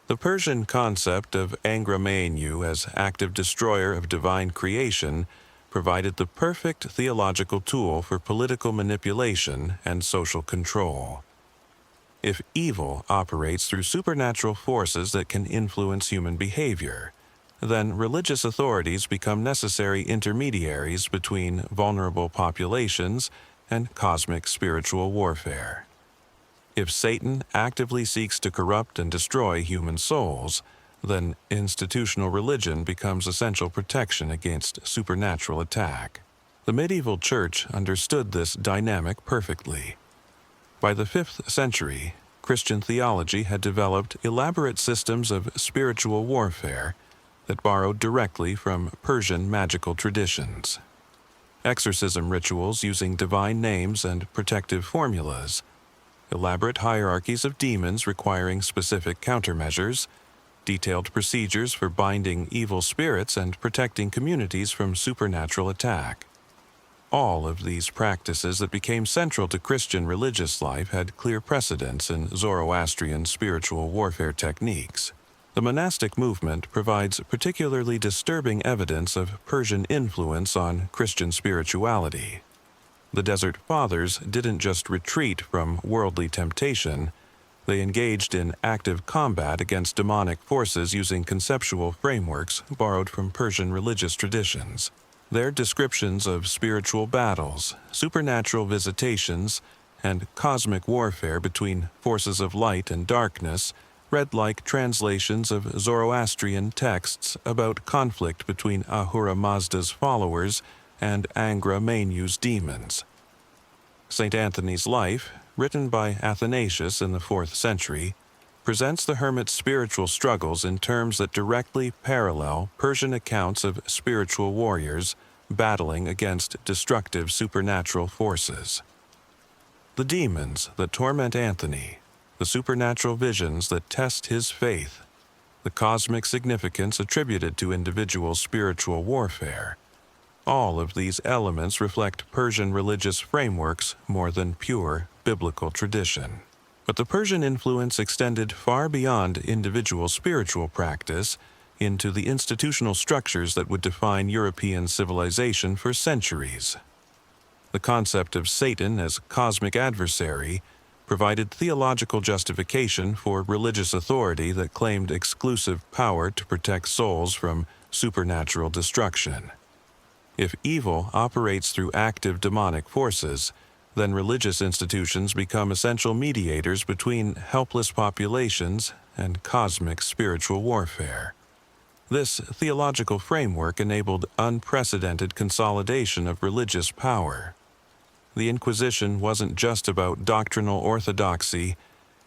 The Persian concept of Ahriman as active destroyer of divine creation provided the perfect theological tool for political manipulation and social control. If evil operates through supernatural forces that can influence human behavior, then religious authorities become necessary intermediaries between vulnerable populations and cosmic spiritual warfare. If Satan actively seeks to corrupt and destroy human souls, then institutional religion becomes essential protection against supernatural attack. The medieval church understood this dynamic perfectly. By the 5th century, Christian theology had developed elaborate systems of spiritual warfare that borrowed directly from Persian magical traditions. Exorcism rituals using divine names and protective formulas, elaborate hierarchies of demons requiring specific countermeasures, detailed procedures for binding evil spirits and protecting communities from supernatural attack. All of these practices that became central to Christian religious life had clear precedents in Zoroastrian spiritual warfare techniques. The monastic movement provides particularly disturbing evidence of Persian influence on Christian spirituality. The Desert Fathers didn't just retreat from worldly temptation, they engaged in active combat against demonic forces using conceptual frameworks borrowed from Persian religious traditions. Their descriptions of spiritual battles, supernatural visitations, and cosmic warfare between forces of light and darkness read like translations of Zoroastrian texts about conflict between Ahura Mazda's followers and Angra Mainyu's demons. St. Anthony's life, written by Athanasius in the 4th century, presents the hermit's spiritual struggles in terms that directly parallel Persian accounts of spiritual warriors battling against destructive supernatural forces. The demons that torment Anthony, the supernatural visions that test his faith, the cosmic significance attributed to individual spiritual warfare, all of these elements reflect Persian religious frameworks more than pure biblical tradition. But the Persian influence extended far beyond individual spiritual practice into the institutional structures that would define European civilization for centuries. The concept of Satan as cosmic adversary provided theological justification for religious authority that claimed exclusive power to protect souls from supernatural destruction. If evil operates through active demonic forces, then religious institutions become essential mediators between helpless populations and cosmic spiritual warfare. This theological framework enabled unprecedented consolidation of religious power. The Inquisition wasn't just about doctrinal orthodoxy,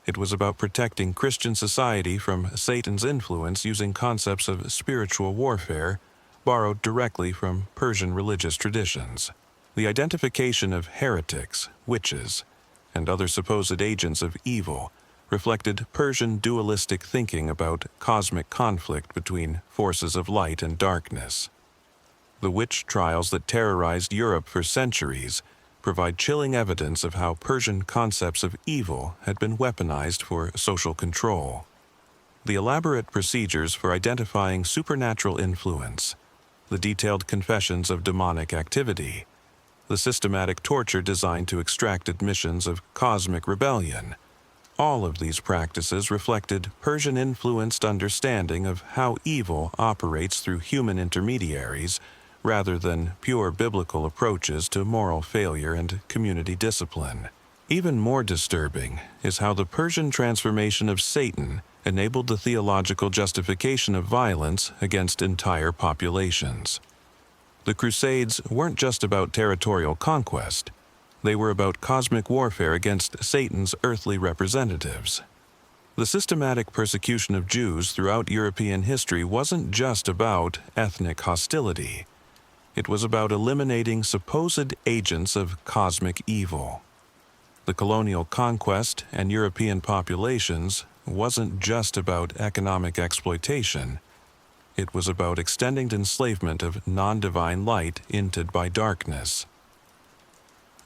it was about protecting Christian society from Satan's influence using concepts of spiritual warfare borrowed directly from Persian religious traditions. The identification of heretics, witches, and other supposed agents of evil reflected Persian dualistic thinking about cosmic conflict between forces of light and darkness. The witch trials that terrorized Europe for centuries provide chilling evidence of how Persian concepts of evil had been weaponized for social control. The elaborate procedures for identifying supernatural influence, the detailed confessions of demonic activity, the systematic torture designed to extract admissions of cosmic rebellion. All of these practices reflected Persian-influenced understanding of how evil operates through human intermediaries rather than pure biblical approaches to moral failure and community discipline. Even more disturbing is how the Persian transformation of Satan enabled the theological justification of violence against entire populations. The Crusades weren't just about territorial conquest. They were about cosmic warfare against Satan's earthly representatives. The systematic persecution of Jews throughout European history wasn't just about ethnic hostility. It was about eliminating supposed agents of cosmic evil. The colonial conquest and European populations wasn't just about economic exploitation. It was about extending enslavement of non-divine light inted by darkness.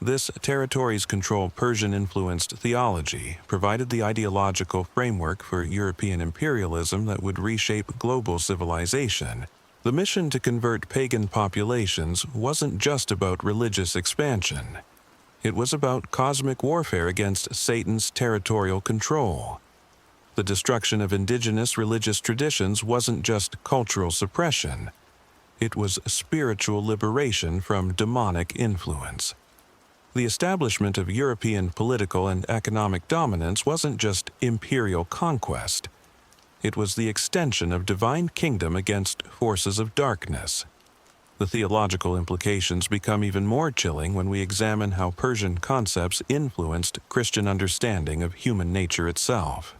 This territories control Persian-influenced theology provided the ideological framework for European imperialism that would reshape global civilization. The mission to convert pagan populations wasn't just about religious expansion. It was about cosmic warfare against Satan's territorial control. The destruction of indigenous religious traditions wasn't just cultural suppression. It was spiritual liberation from demonic influence. The establishment of European political and economic dominance wasn't just imperial conquest. It was the extension of divine kingdom against forces of darkness. The theological implications become even more chilling when we examine how Persian concepts influenced Christian understanding of human nature itself.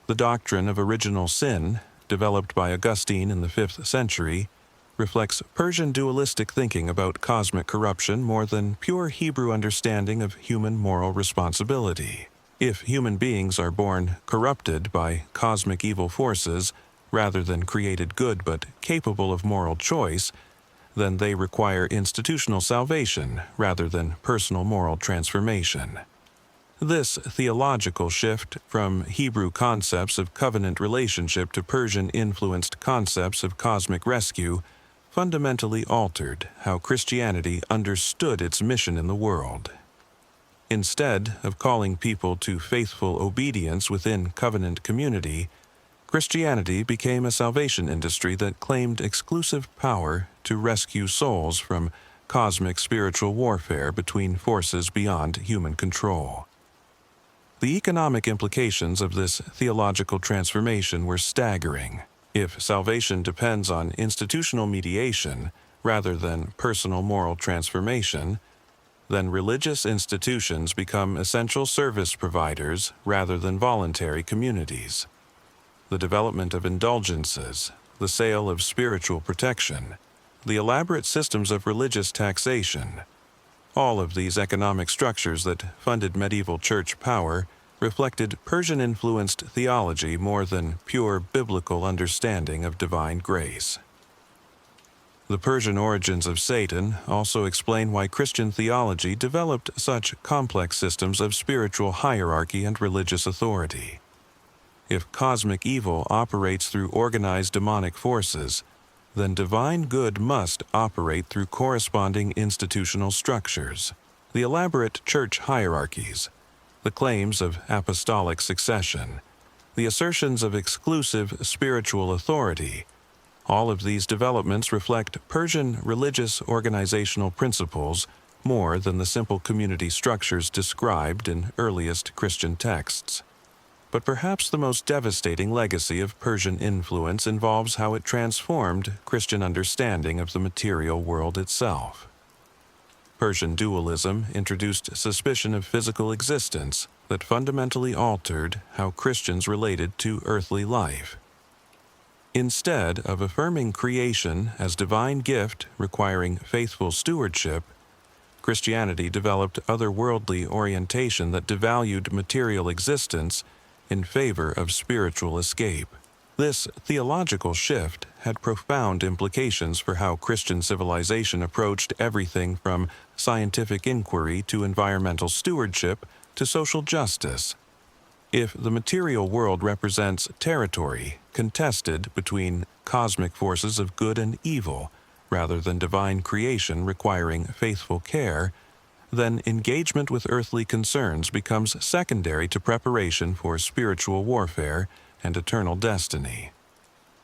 The doctrine of original sin, developed by Augustine in the 5th century, reflects Persian dualistic thinking about cosmic corruption more than pure Hebrew understanding of human moral responsibility. If human beings are born corrupted by cosmic evil forces, rather than created good but capable of moral choice, then they require institutional salvation rather than personal moral transformation. This theological shift from Hebrew concepts of covenant relationship to Persian-influenced concepts of cosmic rescue fundamentally altered how Christianity understood its mission in the world. Instead of calling people to faithful obedience within covenant community, Christianity became a salvation industry that claimed exclusive power to rescue souls from cosmic spiritual warfare between forces beyond human control. The economic implications of this theological transformation were staggering. If salvation depends on institutional mediation rather than personal moral transformation, then religious institutions become essential service providers rather than voluntary communities. The development of indulgences, the sale of spiritual protection, the elaborate systems of religious taxation, all of these economic structures that funded medieval church power reflected Persian-influenced theology more than pure biblical understanding of divine grace. The Persian origins of Satan also explain why Christian theology developed such complex systems of spiritual hierarchy and religious authority. If cosmic evil operates through organized demonic forces, then divine good must operate through corresponding institutional structures. The elaborate church hierarchies, the claims of apostolic succession, the assertions of exclusive spiritual authority, all of these developments reflect Persian religious organizational principles more than the simple community structures described in earliest Christian texts. But perhaps the most devastating legacy of Persian influence involves how it transformed Christian understanding of the material world itself. Persian dualism introduced suspicion of physical existence that fundamentally altered how Christians related to earthly life. Instead of affirming creation as divine gift requiring faithful stewardship, Christianity developed otherworldly orientation that devalued material existence in favor of spiritual escape. This theological shift had profound implications for how Christian civilization approached everything from scientific inquiry to environmental stewardship to social justice. If the material world represents territory contested between cosmic forces of good and evil, rather than divine creation requiring faithful care, then engagement with earthly concerns becomes secondary to preparation for spiritual warfare and eternal destiny.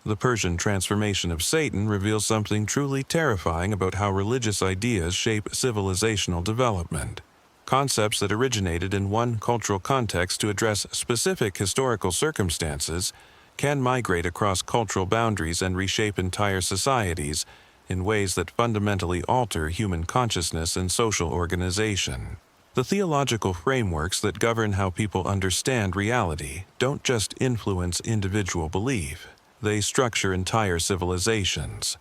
The Persian transformation of Satan reveals something truly terrifying about how religious ideas shape civilizational development. Concepts that originated in one cultural context to address specific historical circumstances can migrate across cultural boundaries and reshape entire societies in ways that fundamentally alter human consciousness and social organization. The theological frameworks that govern how people understand reality don't just influence individual belief, they structure entire civilizations.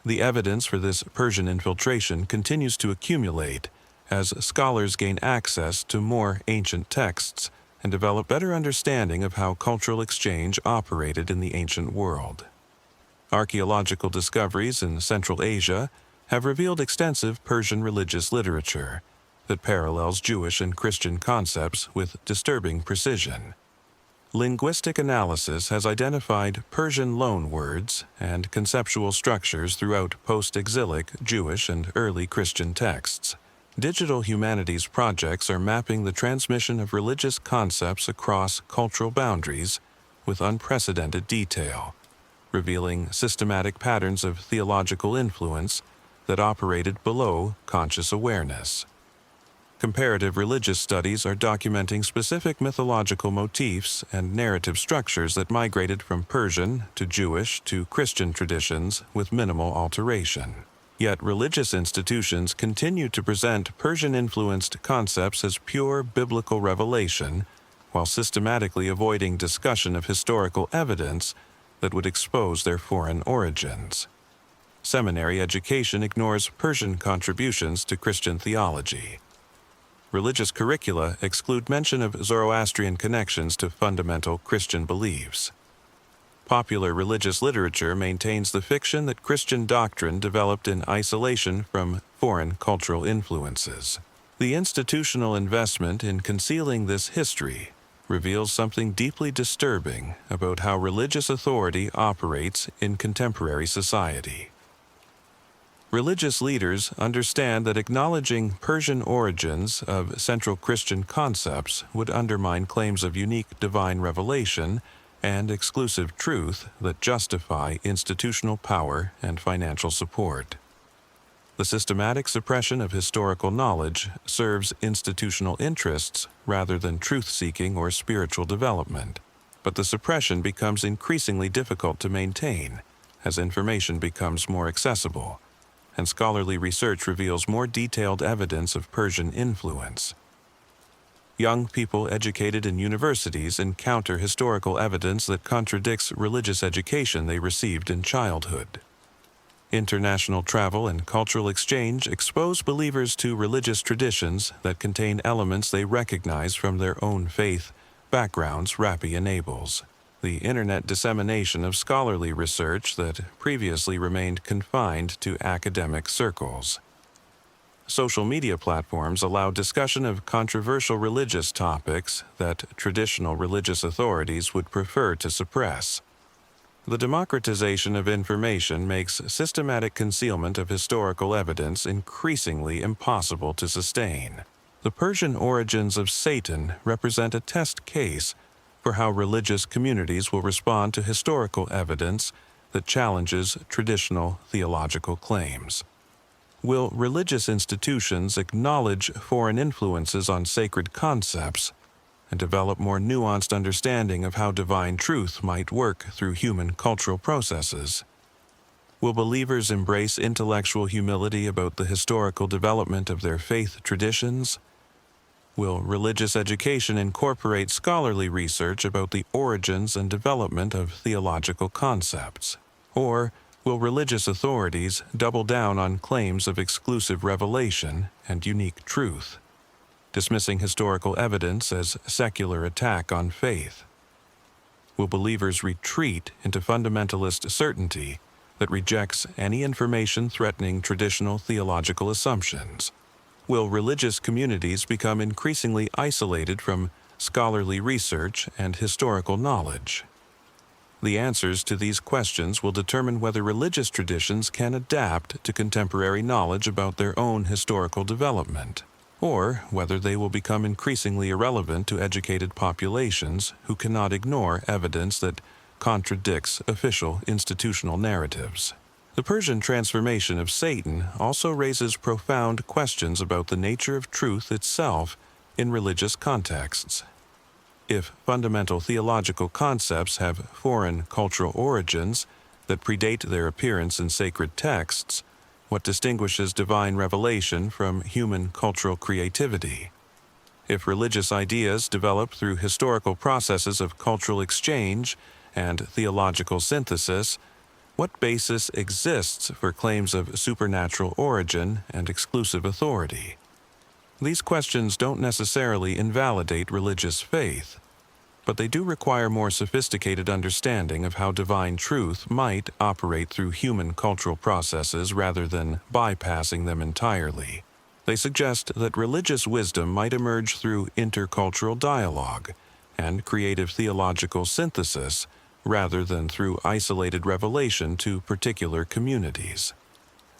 The evidence for this Persian infiltration continues to accumulate as scholars gain access to more ancient texts and develop better understanding of how cultural exchange operated in the ancient world. Archaeological discoveries in Central Asia have revealed extensive Persian religious literature that parallels Jewish and Christian concepts with disturbing precision. Linguistic analysis has identified Persian loanwords and conceptual structures throughout post-exilic Jewish and early Christian texts. Digital humanities projects are mapping the transmission of religious concepts across cultural boundaries with unprecedented detail, revealing systematic patterns of theological influence that operated below conscious awareness. Comparative religious studies are documenting specific mythological motifs and narrative structures that migrated from Persian to Jewish to Christian traditions with minimal alteration. Yet religious institutions continue to present Persian-influenced concepts as pure biblical revelation, while systematically avoiding discussion of historical evidence that would expose their foreign origins. Seminary education ignores Persian contributions to Christian theology. Religious curricula exclude mention of Zoroastrian connections to fundamental Christian beliefs. Popular religious literature maintains the fiction that Christian doctrine developed in isolation from foreign cultural influences. The institutional investment in concealing this history reveals something deeply disturbing about how religious authority operates in contemporary society. Religious leaders understand that acknowledging Persian origins of central Christian concepts would undermine claims of unique divine revelation and exclusive truth that justify institutional power and financial support. The systematic suppression of historical knowledge serves institutional interests rather than truth-seeking or spiritual development, but the suppression becomes increasingly difficult to maintain as information becomes more accessible, and scholarly research reveals more detailed evidence of Persian influence. Young people educated in universities encounter historical evidence that contradicts religious education they received in childhood. International travel and cultural exchange expose believers to religious traditions that contain elements they recognize from their own faith backgrounds RAPI enables. The internet dissemination of scholarly research that previously remained confined to academic circles. Social media platforms allow discussion of controversial religious topics that traditional religious authorities would prefer to suppress. The democratization of information makes systematic concealment of historical evidence increasingly impossible to sustain. The Persian origins of Satan represent a test case for how religious communities will respond to historical evidence that challenges traditional theological claims. Will religious institutions acknowledge foreign influences on sacred concepts and develop more nuanced understanding of how divine truth might work through human cultural processes? Will believers embrace intellectual humility about the historical development of their faith traditions? Will religious education incorporate scholarly research about the origins and development of theological concepts? Or will religious authorities double down on claims of exclusive revelation and unique truth, dismissing historical evidence as secular attack on faith? Will believers retreat into fundamentalist certainty that rejects any information threatening traditional theological assumptions? Will religious communities become increasingly isolated from scholarly research and historical knowledge? The answers to these questions will determine whether religious traditions can adapt to contemporary knowledge about their own historical development, or whether they will become increasingly irrelevant to educated populations who cannot ignore evidence that contradicts official institutional narratives. The Persian transformation of Satan also raises profound questions about the nature of truth itself in religious contexts. If fundamental theological concepts have foreign cultural origins that predate their appearance in sacred texts, what distinguishes divine revelation from human cultural creativity? If religious ideas develop through historical processes of cultural exchange and theological synthesis, what basis exists for claims of supernatural origin and exclusive authority? These questions don't necessarily invalidate religious faith, but they do require more sophisticated understanding of how divine truth might operate through human cultural processes rather than bypassing them entirely. They suggest that religious wisdom might emerge through intercultural dialogue and creative theological synthesis rather than through isolated revelation to particular communities.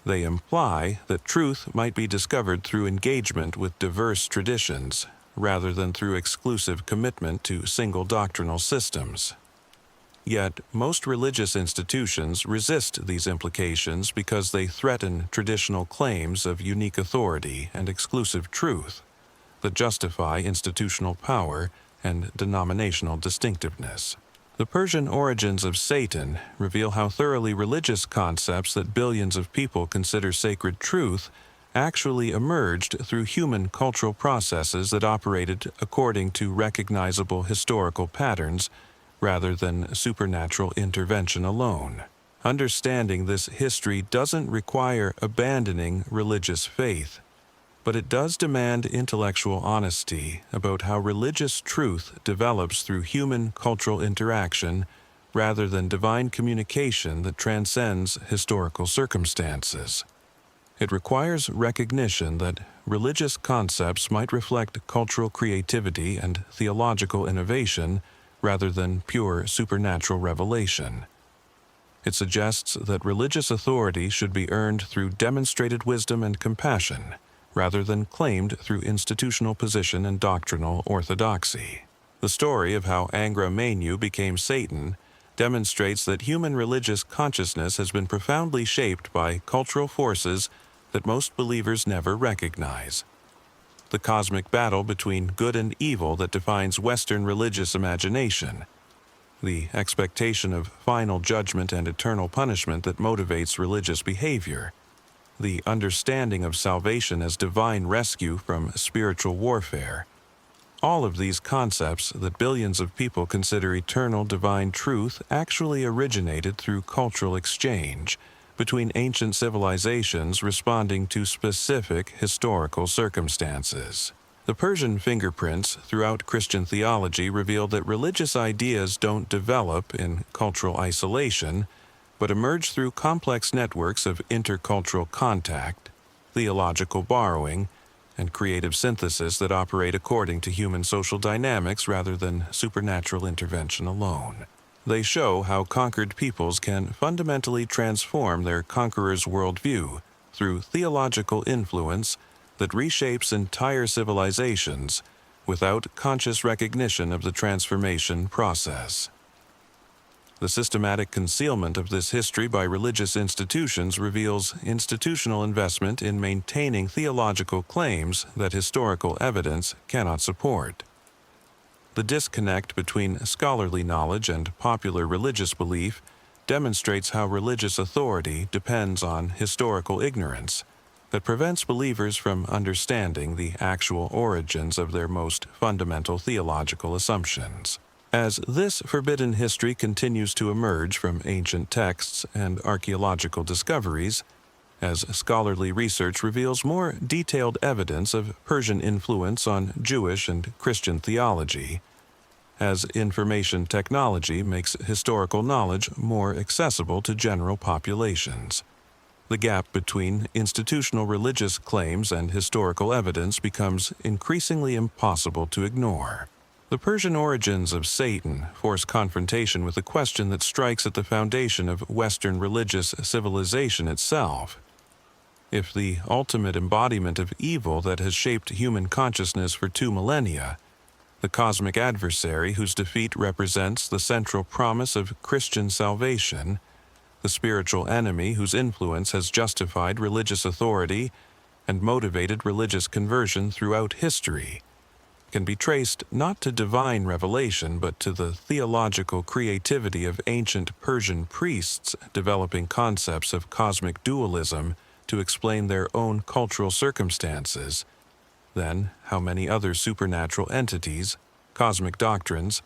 They imply that truth might be discovered through engagement with diverse traditions, rather than through exclusive commitment to single doctrinal systems. Yet, most religious institutions resist these implications because they threaten traditional claims of unique authority and exclusive truth that justify institutional power and denominational distinctiveness. The Persian origins of Satan reveal how thoroughly religious concepts that billions of people consider sacred truth actually emerged through human cultural processes that operated according to recognizable historical patterns rather than supernatural intervention alone. Understanding this history doesn't require abandoning religious faith, but it does demand intellectual honesty about how religious truth develops through human cultural interaction rather than divine communication that transcends historical circumstances. It requires recognition that religious concepts might reflect cultural creativity and theological innovation rather than pure supernatural revelation. It suggests that religious authority should be earned through demonstrated wisdom and compassion, rather than claimed through institutional position and doctrinal orthodoxy. The story of how Angra Mainyu became Satan demonstrates that human religious consciousness has been profoundly shaped by cultural forces that most believers never recognize. The cosmic battle between good and evil that defines Western religious imagination, the expectation of final judgment and eternal punishment that motivates religious behavior, the understanding of salvation as divine rescue from spiritual warfare. All of these concepts that billions of people consider eternal divine truth actually originated through cultural exchange between ancient civilizations responding to specific historical circumstances. The Persian fingerprints throughout Christian theology reveal that religious ideas don't develop in cultural isolation, but emerge through complex networks of intercultural contact, theological borrowing, and creative synthesis that operate according to human social dynamics rather than supernatural intervention alone. They show how conquered peoples can fundamentally transform their conqueror's worldview through theological influence that reshapes entire civilizations without conscious recognition of the transformation process. The systematic concealment of this history by religious institutions reveals institutional investment in maintaining theological claims that historical evidence cannot support. The disconnect between scholarly knowledge and popular religious belief demonstrates how religious authority depends on historical ignorance that prevents believers from understanding the actual origins of their most fundamental theological assumptions. As this forbidden history continues to emerge from ancient texts and archaeological discoveries, as scholarly research reveals more detailed evidence of Persian influence on Jewish and Christian theology, as information technology makes historical knowledge more accessible to general populations, the gap between institutional religious claims and historical evidence becomes increasingly impossible to ignore. The Persian origins of Satan force confrontation with a question that strikes at the foundation of Western religious civilization itself. If the ultimate embodiment of evil that has shaped human consciousness for 2 millennia, the cosmic adversary whose defeat represents the central promise of Christian salvation, the spiritual enemy whose influence has justified religious authority and motivated religious conversion throughout history, can be traced not to divine revelation but to the theological creativity of ancient Persian priests developing concepts of cosmic dualism to explain their own cultural circumstances, then how many other supernatural entities, cosmic doctrines,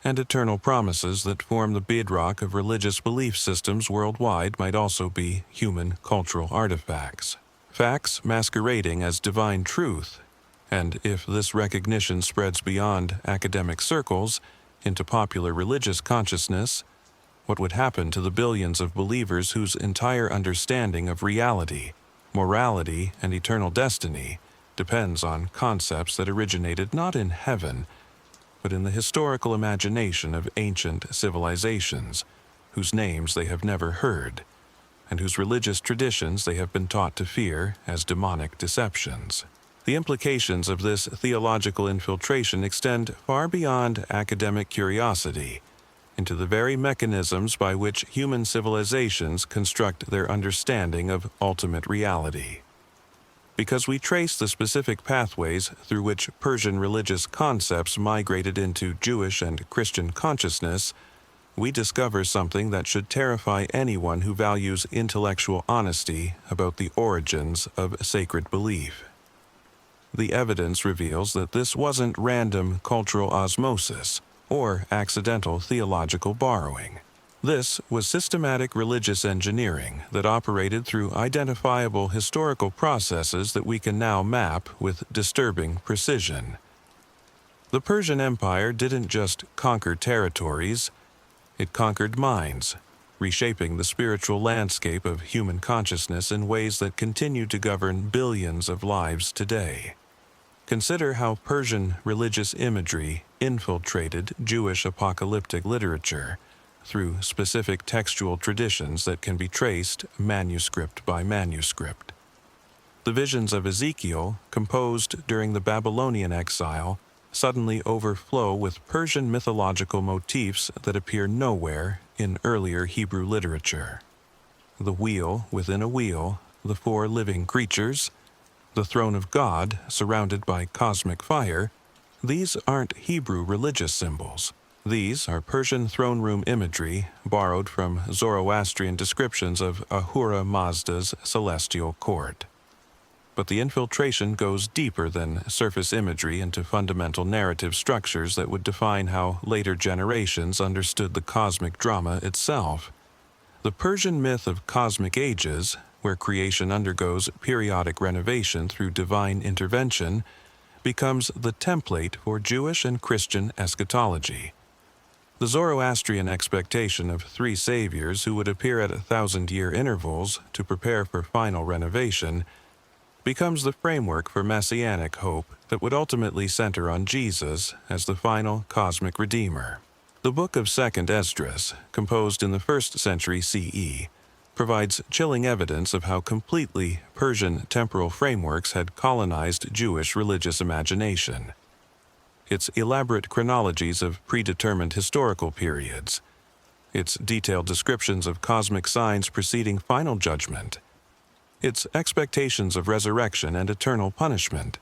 and eternal promises that form the bedrock of religious belief systems worldwide might also be human cultural artifacts, facts masquerading as divine truth. And if this recognition spreads beyond academic circles into popular religious consciousness, what would happen to the billions of believers whose entire understanding of reality, morality, and eternal destiny depends on concepts that originated not in heaven, but in the historical imagination of ancient civilizations, whose names they have never heard, and whose religious traditions they have been taught to fear as demonic deceptions? The implications of this theological infiltration extend far beyond academic curiosity into the very mechanisms by which human civilizations construct their understanding of ultimate reality. Because we trace the specific pathways through which Persian religious concepts migrated into Jewish and Christian consciousness, we discover something that should terrify anyone who values intellectual honesty about the origins of sacred belief. The evidence reveals that this wasn't random cultural osmosis or accidental theological borrowing. This was systematic religious engineering that operated through identifiable historical processes that we can now map with disturbing precision. The Persian Empire didn't just conquer territories, it conquered minds, reshaping the spiritual landscape of human consciousness in ways that continue to govern billions of lives today. Consider how Persian religious imagery infiltrated Jewish apocalyptic literature through specific textual traditions that can be traced manuscript by manuscript. The visions of Ezekiel, composed during the Babylonian exile, suddenly overflow with Persian mythological motifs that appear nowhere in earlier Hebrew literature. The wheel within a wheel, the 4 living creatures, the throne of God surrounded by cosmic fire, these aren't Hebrew religious symbols. These are Persian throne room imagery borrowed from Zoroastrian descriptions of Ahura Mazda's celestial court. But the infiltration goes deeper than surface imagery into fundamental narrative structures that would define how later generations understood the cosmic drama itself. The Persian myth of cosmic ages, where creation undergoes periodic renovation through divine intervention, becomes the template for Jewish and Christian eschatology. The Zoroastrian expectation of 3 saviors who would appear at 1,000-year intervals to prepare for final renovation becomes the framework for messianic hope that would ultimately center on Jesus as the final cosmic redeemer. The book of 2nd Esdras, composed in the 1st century CE, provides chilling evidence of how completely Persian temporal frameworks had colonized Jewish religious imagination. Its elaborate chronologies of predetermined historical periods, its detailed descriptions of cosmic signs preceding final judgment, its expectations of resurrection and eternal punishment.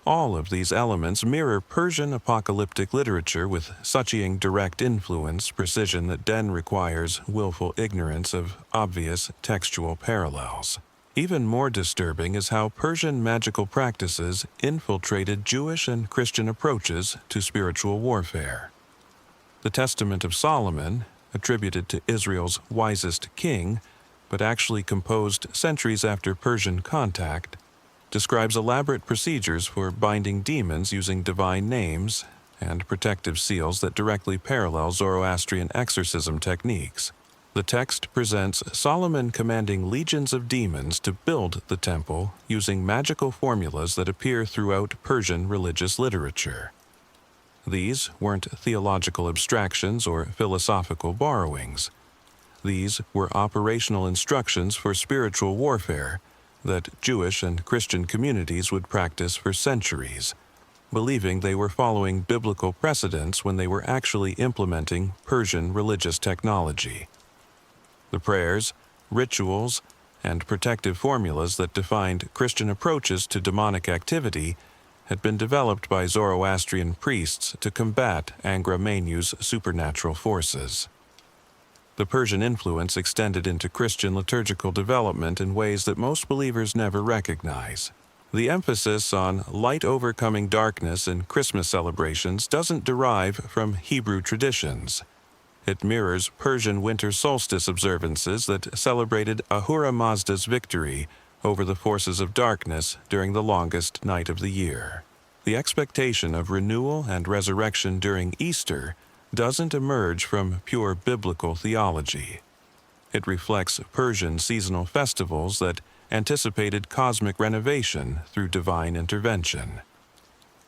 All of these elements mirror Persian apocalyptic literature with suchying direct influence, precision that then requires willful ignorance of obvious textual parallels. Even more disturbing is how Persian magical practices infiltrated Jewish and Christian approaches to spiritual warfare. The Testament of Solomon, attributed to Israel's wisest king, but actually composed centuries after Persian contact, describes elaborate procedures for binding demons using divine names and protective seals that directly parallel Zoroastrian exorcism techniques. The text presents Solomon commanding legions of demons to build the temple using magical formulas that appear throughout Persian religious literature. These weren't theological abstractions or philosophical borrowings. These were operational instructions for spiritual warfare that Jewish and Christian communities would practice for centuries, believing they were following biblical precedents when they were actually implementing Persian religious technology. The prayers, rituals, and protective formulas that defined Christian approaches to demonic activity had been developed by Zoroastrian priests to combat Angra Mainyu's supernatural forces. The Persian influence extended into Christian liturgical development in ways that most believers never recognize. The emphasis on light overcoming darkness in Christmas celebrations doesn't derive from Hebrew traditions. It mirrors Persian winter solstice observances that celebrated Ahura Mazda's victory over the forces of darkness during the longest night of the year. The expectation of renewal and resurrection during Easter doesn't emerge from pure biblical theology. It reflects Persian seasonal festivals that anticipated cosmic renovation through divine intervention.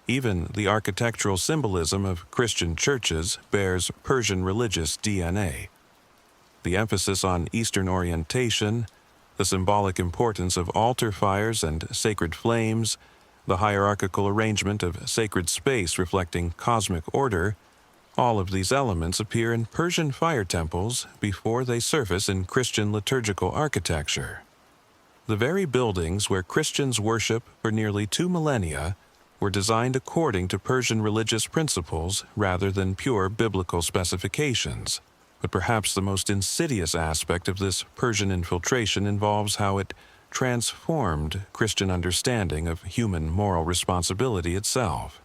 Even the architectural symbolism of Christian churches bears Persian religious DNA. The emphasis on Eastern orientation, the symbolic importance of altar fires and sacred flames, the hierarchical arrangement of sacred space reflecting cosmic order, all of these elements appear in Persian fire temples before they surface in Christian liturgical architecture. The very buildings where Christians worship for nearly 2 millennia were designed according to Persian religious principles rather than pure biblical specifications. But perhaps the most insidious aspect of this Persian infiltration involves how it transformed Christian understanding of human moral responsibility itself.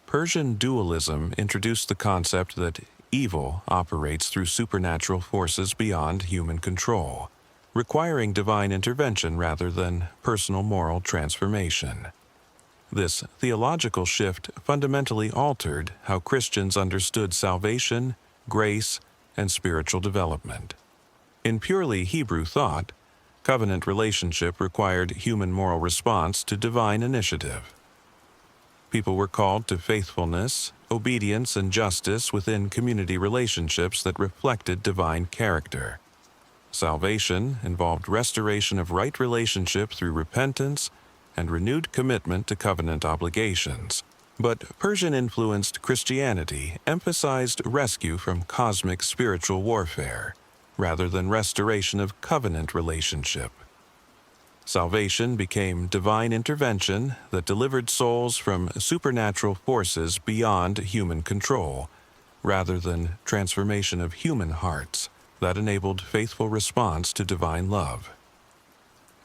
Persian dualism introduced the concept that evil operates through supernatural forces beyond human control, requiring divine intervention rather than personal moral transformation. This theological shift fundamentally altered how Christians understood salvation, grace, and spiritual development. In purely Hebrew thought, covenant relationship required human moral response to divine initiative. People were called to faithfulness, obedience, and justice within community relationships that reflected divine character. Salvation involved restoration of right relationship through repentance and renewed commitment to covenant obligations. But Persian-influenced Christianity emphasized rescue from cosmic spiritual warfare, rather than restoration of covenant relationship. Salvation became divine intervention that delivered souls from supernatural forces beyond human control, rather than transformation of human hearts that enabled faithful response to divine love.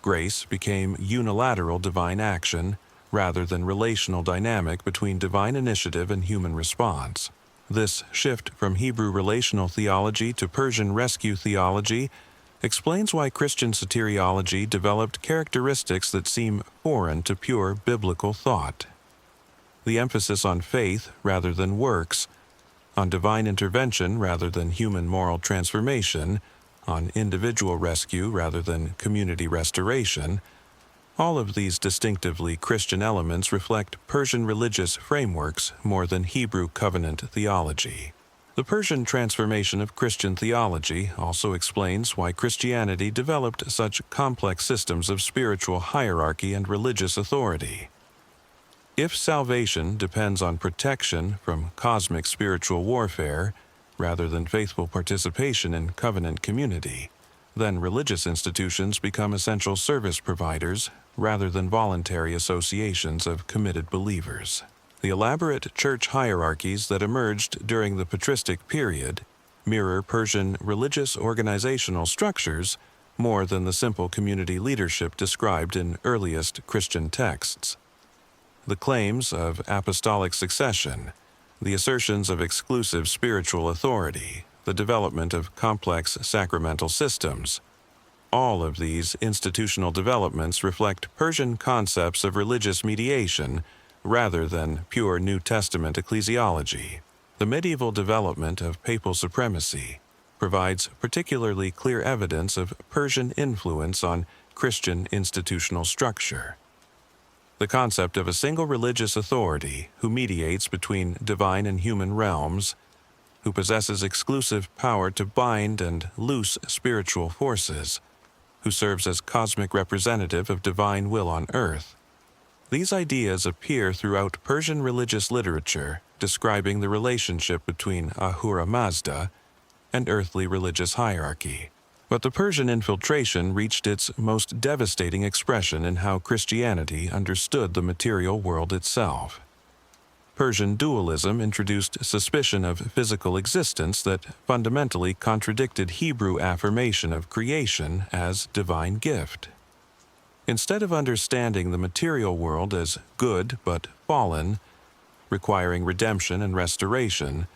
Grace became unilateral divine action rather than relational dynamic between divine initiative and human response. This shift from Hebrew relational theology to Persian rescue theology explains why Christian soteriology developed characteristics that seem foreign to pure biblical thought. The emphasis on faith rather than works, on divine intervention rather than human moral transformation, on individual rescue rather than community restoration, all of these distinctively Christian elements reflect Persian religious frameworks more than Hebrew covenant theology. The Persian transformation of Christian theology also explains why Christianity developed such complex systems of spiritual hierarchy and religious authority. If salvation depends on protection from cosmic spiritual warfare, rather than faithful participation in covenant community, then religious institutions become essential service providers rather than voluntary associations of committed believers. The elaborate church hierarchies that emerged during the patristic period mirror Persian religious organizational structures more than the simple community leadership described in earliest Christian texts. The claims of apostolic succession, the assertions of exclusive spiritual authority, the development of complex sacramental systems, all of these institutional developments reflect Persian concepts of religious mediation rather than pure New Testament ecclesiology. The medieval development of papal supremacy provides particularly clear evidence of Persian influence on Christian institutional structure. The concept of a single religious authority who mediates between divine and human realms, who possesses exclusive power to bind and loose spiritual forces, who serves as cosmic representative of divine will on earth. These ideas appear throughout Persian religious literature describing the relationship between Ahura Mazda and earthly religious hierarchy. But the Persian infiltration reached its most devastating expression in how Christianity understood the material world itself. Persian dualism introduced suspicion of physical existence that fundamentally contradicted Hebrew affirmation of creation as divine gift. Instead of understanding the material world as good but fallen, requiring redemption and restoration,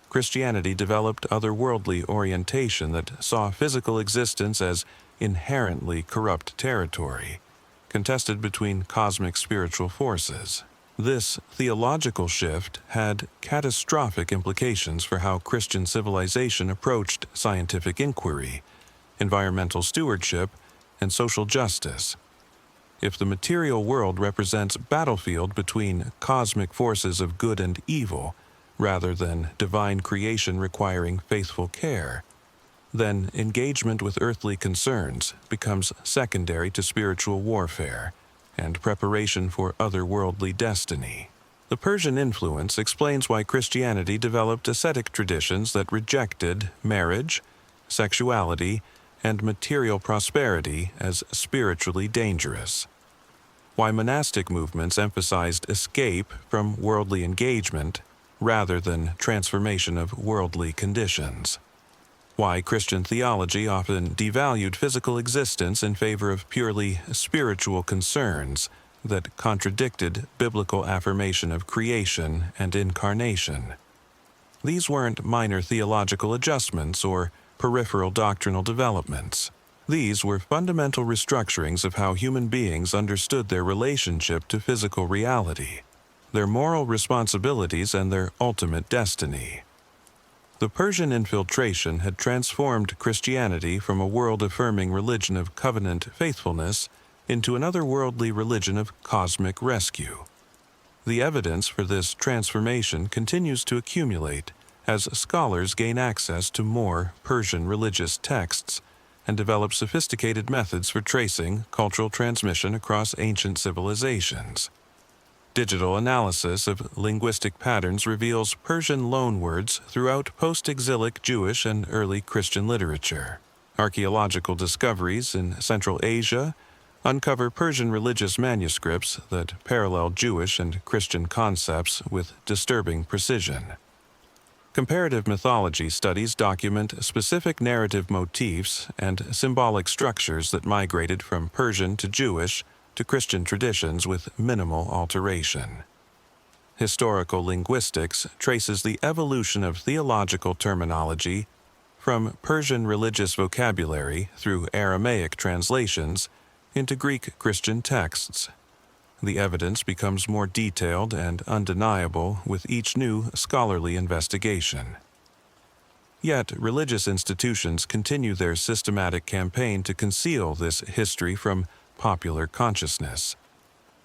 Christianity developed otherworldly orientation that saw physical existence as inherently corrupt territory, contested between cosmic spiritual forces. This theological shift had catastrophic implications for how Christian civilization approached scientific inquiry, environmental stewardship, and social justice. If the material world represents a battlefield between cosmic forces of good and evil, rather than divine creation requiring faithful care, then engagement with earthly concerns becomes secondary to spiritual warfare and preparation for otherworldly destiny. The Persian influence explains why Christianity developed ascetic traditions that rejected marriage, sexuality, and material prosperity as spiritually dangerous. Why monastic movements emphasized escape from worldly engagement rather than transformation of worldly conditions. Why Christian theology often devalued physical existence in favor of purely spiritual concerns that contradicted biblical affirmation of creation and incarnation. These weren't minor theological adjustments or peripheral doctrinal developments. These were fundamental restructurings of how human beings understood their relationship to physical reality, their moral responsibilities, and their ultimate destiny. The Persian infiltration had transformed Christianity from a world-affirming religion of covenant faithfulness into an otherworldly religion of cosmic rescue. The evidence for this transformation continues to accumulate as scholars gain access to more Persian religious texts and develop sophisticated methods for tracing cultural transmission across ancient civilizations. Digital analysis of linguistic patterns reveals Persian loanwords throughout post-exilic Jewish and early Christian literature. Archaeological discoveries in Central Asia uncover Persian religious manuscripts that parallel Jewish and Christian concepts with disturbing precision. Comparative mythology studies document specific narrative motifs and symbolic structures that migrated from Persian to Jewish to Christian traditions with minimal alteration. Historical linguistics traces the evolution of theological terminology from Persian religious vocabulary through Aramaic translations into Greek Christian texts. The evidence becomes more detailed and undeniable with each new scholarly investigation. Yet, religious institutions continue their systematic campaign to conceal this history from popular consciousness.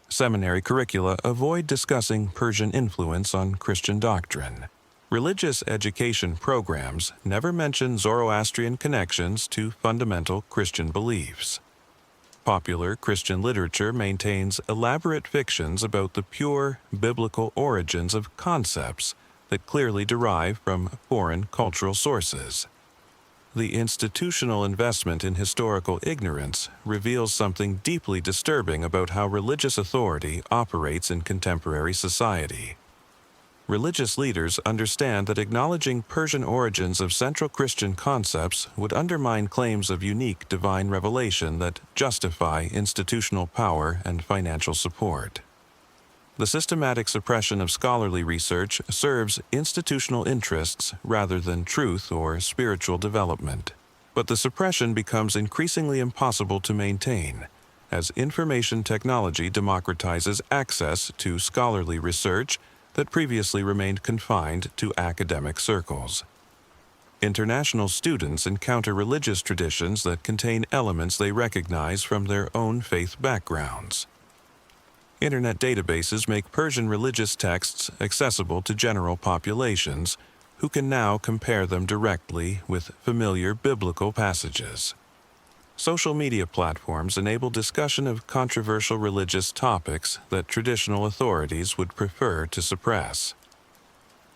Seminary curricula avoid discussing Persian influence on Christian doctrine. Religious education programs never mention Zoroastrian connections to fundamental Christian beliefs. Popular Christian literature maintains elaborate fictions about the pure biblical origins of concepts that clearly derive from foreign cultural sources. The institutional investment in historical ignorance reveals something deeply disturbing about how religious authority operates in contemporary society. Religious leaders understand that acknowledging Persian origins of central Christian concepts would undermine claims of unique divine revelation that justify institutional power and financial support. The systematic suppression of scholarly research serves institutional interests rather than truth or spiritual development. But the suppression becomes increasingly impossible to maintain as information technology democratizes access to scholarly research that previously remained confined to academic circles. International students encounter religious traditions that contain elements they recognize from their own faith backgrounds. Internet databases make Persian religious texts accessible to general populations, who can now compare them directly with familiar biblical passages. Social media platforms enable discussion of controversial religious topics that traditional authorities would prefer to suppress.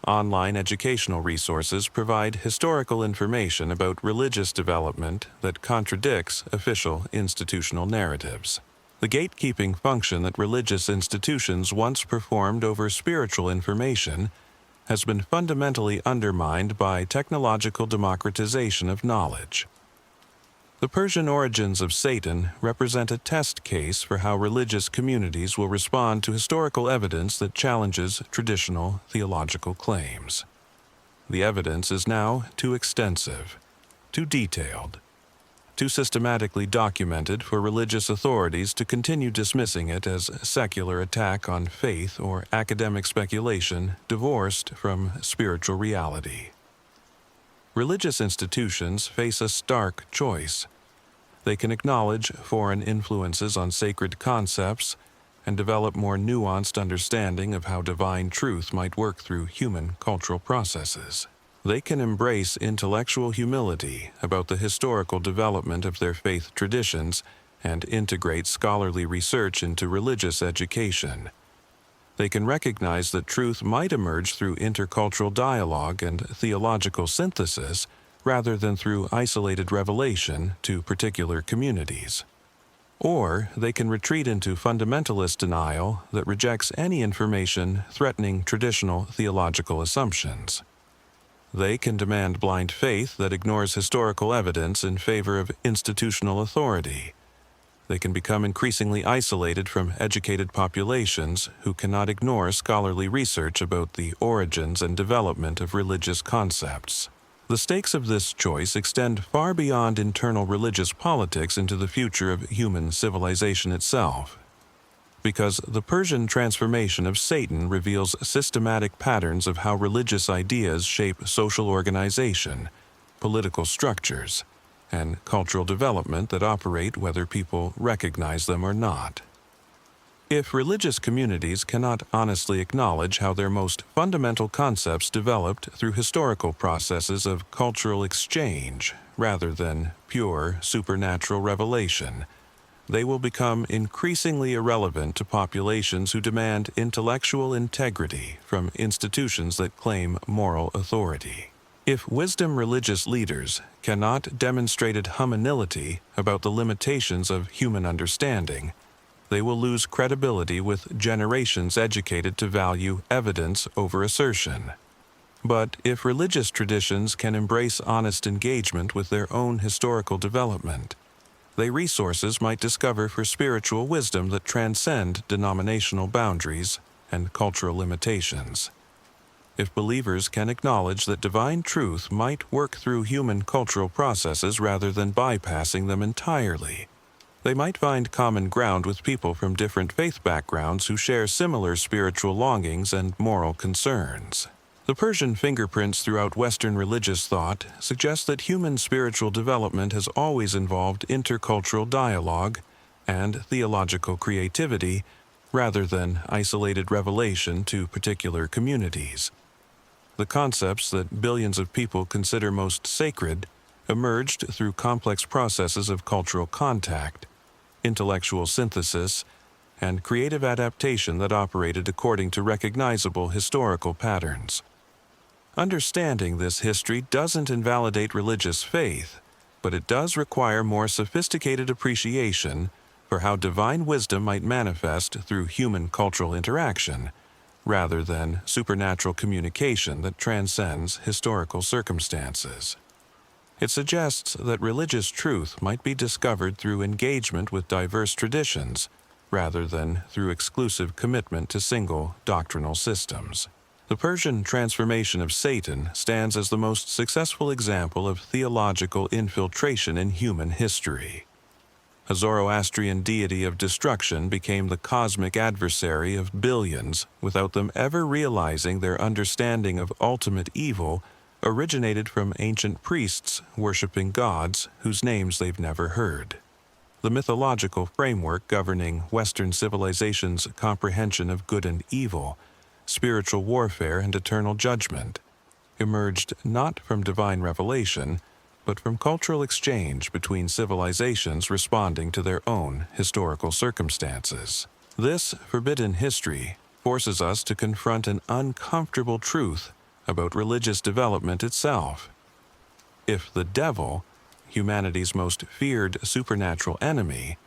Online educational resources provide historical information about religious development that contradicts official institutional narratives. The gatekeeping function that religious institutions once performed over spiritual information has been fundamentally undermined by technological democratization of knowledge. The Persian origins of Satan represent a test case for how religious communities will respond to historical evidence that challenges traditional theological claims. The evidence is now too extensive, too detailed, too systematically documented for religious authorities to continue dismissing it as a secular attack on faith or academic speculation divorced from spiritual reality. Religious institutions face a stark choice. They can acknowledge foreign influences on sacred concepts and develop more nuanced understanding of how divine truth might work through human cultural processes. They can embrace intellectual humility about the historical development of their faith traditions and integrate scholarly research into religious education. They can recognize that truth might emerge through intercultural dialogue and theological synthesis rather than through isolated revelation to particular communities. Or they can retreat into fundamentalist denial that rejects any information threatening traditional theological assumptions. They can demand blind faith that ignores historical evidence in favor of institutional authority. They can become increasingly isolated from educated populations who cannot ignore scholarly research about the origins and development of religious concepts. The stakes of this choice extend far beyond internal religious politics into the future of human civilization itself. Because the Persian transformation of Satan reveals systematic patterns of how religious ideas shape social organization, political structures, and cultural development that operate whether people recognize them or not. If religious communities cannot honestly acknowledge how their most fundamental concepts developed through historical processes of cultural exchange rather than pure supernatural revelation, they will become increasingly irrelevant to populations who demand intellectual integrity from institutions that claim moral authority. If wisdom religious leaders cannot demonstrate humility about the limitations of human understanding, they will lose credibility with generations educated to value evidence over assertion. But if religious traditions can embrace honest engagement with their own historical development, their resources might discover for spiritual wisdom that transcend denominational boundaries and cultural limitations. If believers can acknowledge that divine truth might work through human cultural processes rather than bypassing them entirely, they might find common ground with people from different faith backgrounds who share similar spiritual longings and moral concerns. The Persian fingerprints throughout Western religious thought suggest that human spiritual development has always involved intercultural dialogue and theological creativity rather than isolated revelation to particular communities. The concepts that billions of people consider most sacred emerged through complex processes of cultural contact, intellectual synthesis, and creative adaptation that operated according to recognizable historical patterns. Understanding this history doesn't invalidate religious faith, but it does require more sophisticated appreciation for how divine wisdom might manifest through human cultural interaction, rather than supernatural communication that transcends historical circumstances. It suggests that religious truth might be discovered through engagement with diverse traditions, rather than through exclusive commitment to single doctrinal systems. The Persian transformation of Satan stands as the most successful example of theological infiltration in human history. A Zoroastrian deity of destruction became the cosmic adversary of billions without them ever realizing their understanding of ultimate evil originated from ancient priests worshiping gods whose names they've never heard. the mythological framework governing Western civilization's comprehension of good and evil, spiritual warfare and eternal judgment, emerged not from divine revelation, but from cultural exchange between civilizations responding to their own historical circumstances. This forbidden history forces us to confront an uncomfortable truth about religious development itself. If the devil, humanity's most feared supernatural enemy,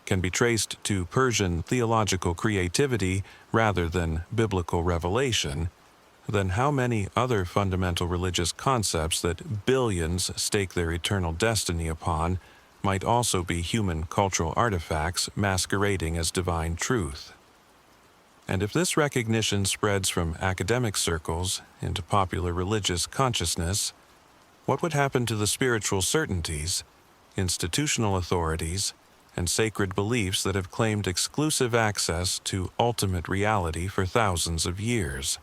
can be traced to Persian theological creativity rather than biblical revelation, then how many other fundamental religious concepts that billions stake their eternal destiny upon might also be human cultural artifacts masquerading as divine truth? And if this recognition spreads from academic circles into popular religious consciousness, what would happen to the spiritual certainties, institutional authorities, and sacred beliefs that have claimed exclusive access to ultimate reality for thousands of years?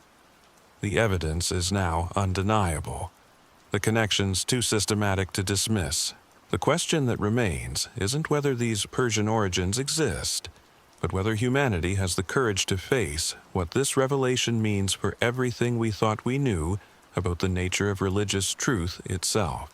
The evidence is now undeniable. The connections too systematic to dismiss. The question that remains isn't whether these Persian origins exist, but whether humanity has the courage to face what this revelation means for everything we thought we knew about the nature of religious truth itself.